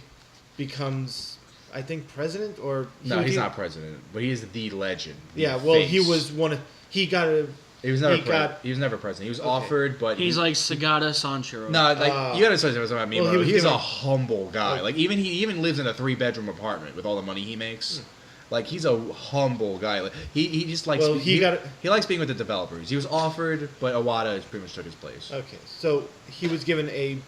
becomes, I think, president or no, he's not president, but he is the legend. Yeah, well, face. He was one of. He was never president. He was offered, but he's like Sagata Sanshiro. No, you gotta say something about Miyamoto. He's a humble guy. Like he even lives in a 3-bedroom apartment with all the money he makes. Like he's a humble guy. Like he just likes. Well, he likes being with the developers. He was offered, but Iwata pretty much took his place. Okay, so he was given a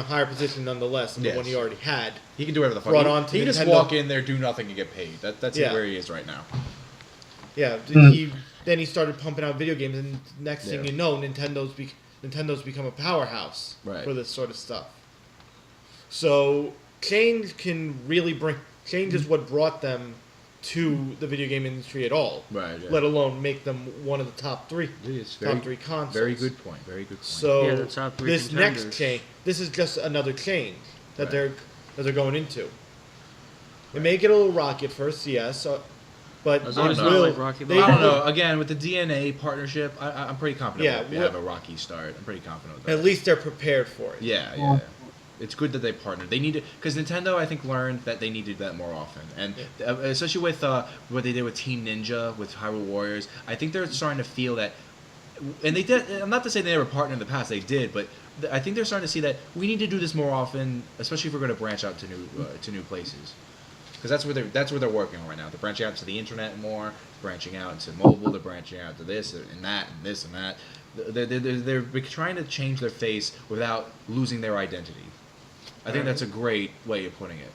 higher position nonetheless than the one he already had. He can do whatever the fuck. He can just walk in there, do nothing, and get paid. That's where he is right now. Yeah. Then he started pumping out video games, and next thing you know, Nintendo's become a powerhouse for this sort of stuff. So change is what brought them to the video game industry at all. Right. Yeah. Let alone make them one of the top three consoles. Very good point. So the top three this next change, this is just another change that they're going into. It may get a little rocky at first, yes, but as long as not like Rocky. I don't know. Again, with the DNA partnership, I'm pretty confident. We'll have a rocky start. I'm pretty confident with that. At least they're prepared for it. Yeah. It's good that they partnered. They need to, because Nintendo, I think, learned that they need to do that more often, and especially with what they did with Team Ninja, with Hyrule Warriors. I think they're starting to feel that, and they did. I'm not to say they never partnered in the past; they did, but I think they're starting to see that we need to do this more often, especially if we're going to branch out to new places. Because that's where they're working on right now. They're branching out to the internet more, branching out into mobile, they're branching out to this and that and this and that. They're trying to change their face without losing their identity. I think that's a great way of putting it.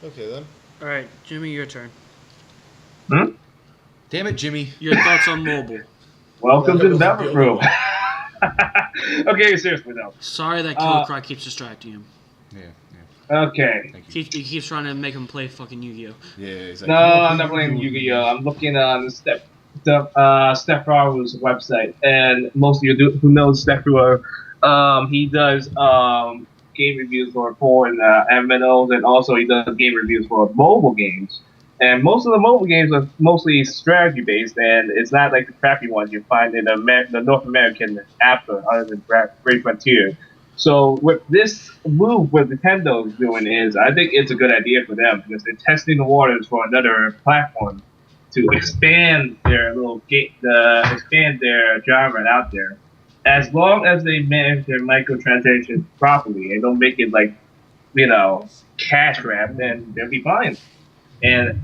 Okay then. All right, Jimmy, your turn. Damn it, Jimmy. Your thoughts on mobile. Welcome to the development room. Okay, seriously though. Sorry that Killer Croc keeps distracting him. Yeah. Okay. He keeps trying to make him play fucking Yu-Gi-Oh. Yeah, exactly. No, I'm not playing Yu-Gi-Oh. I'm looking on Steph Raru's website, and most of you who knows Steph Raru, he does game reviews for foreign MMOs, and also he does game reviews for mobile games. And most of the mobile games are mostly strategy based, and it's not like the crappy ones you find in the North American app store, other than Great Frontier. So with this move, what Nintendo's doing is, I think it's a good idea for them because they're testing the waters for another platform to expand their expand their genre out there. As long as they manage their microtransactions properly and don't make it like, cash grab, then they'll be fine. And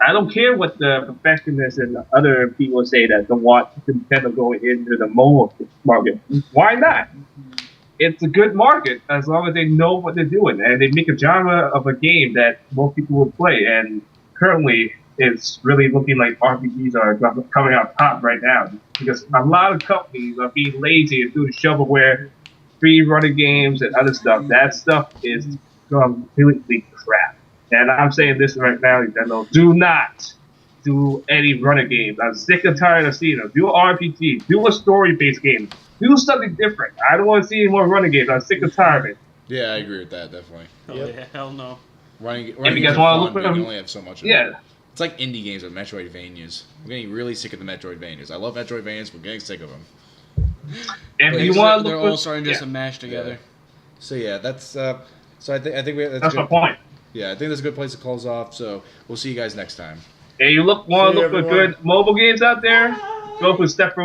I don't care what the perfectionists and other people say that don't want Nintendo going into the mobile market. Why not? It's a good market as long as they know what they're doing and they make a genre of a game that most people will play. And currently, it's really looking like RPGs are coming out top right now because a lot of companies are being lazy and doing shovelware, free running games, and other stuff. That stuff is completely crap. And I'm saying this right now, Nintendo, do not do any runner games. I'm sick and tired of seeing them. Do an RPG. Do a story-based game. Do something different. I don't want to see any more running games. I'm sick and tired of it. Yeah, I agree with that, definitely. Yeah, hell no. Running you games guys are wanna fun, look but at you them? only have so much of Yeah. it. It's like indie games with Metroidvanias. I'm getting really sick of the Metroidvanias. I love Metroidvanias, but getting sick of them. If Like, you want to They're look all starting just to mash together. Yeah. So yeah, that's so I think that's my point. Yeah, I think that's a good place to close off. So we'll see you guys next time. Hey, you want to look for good mobile games out there? Go for Step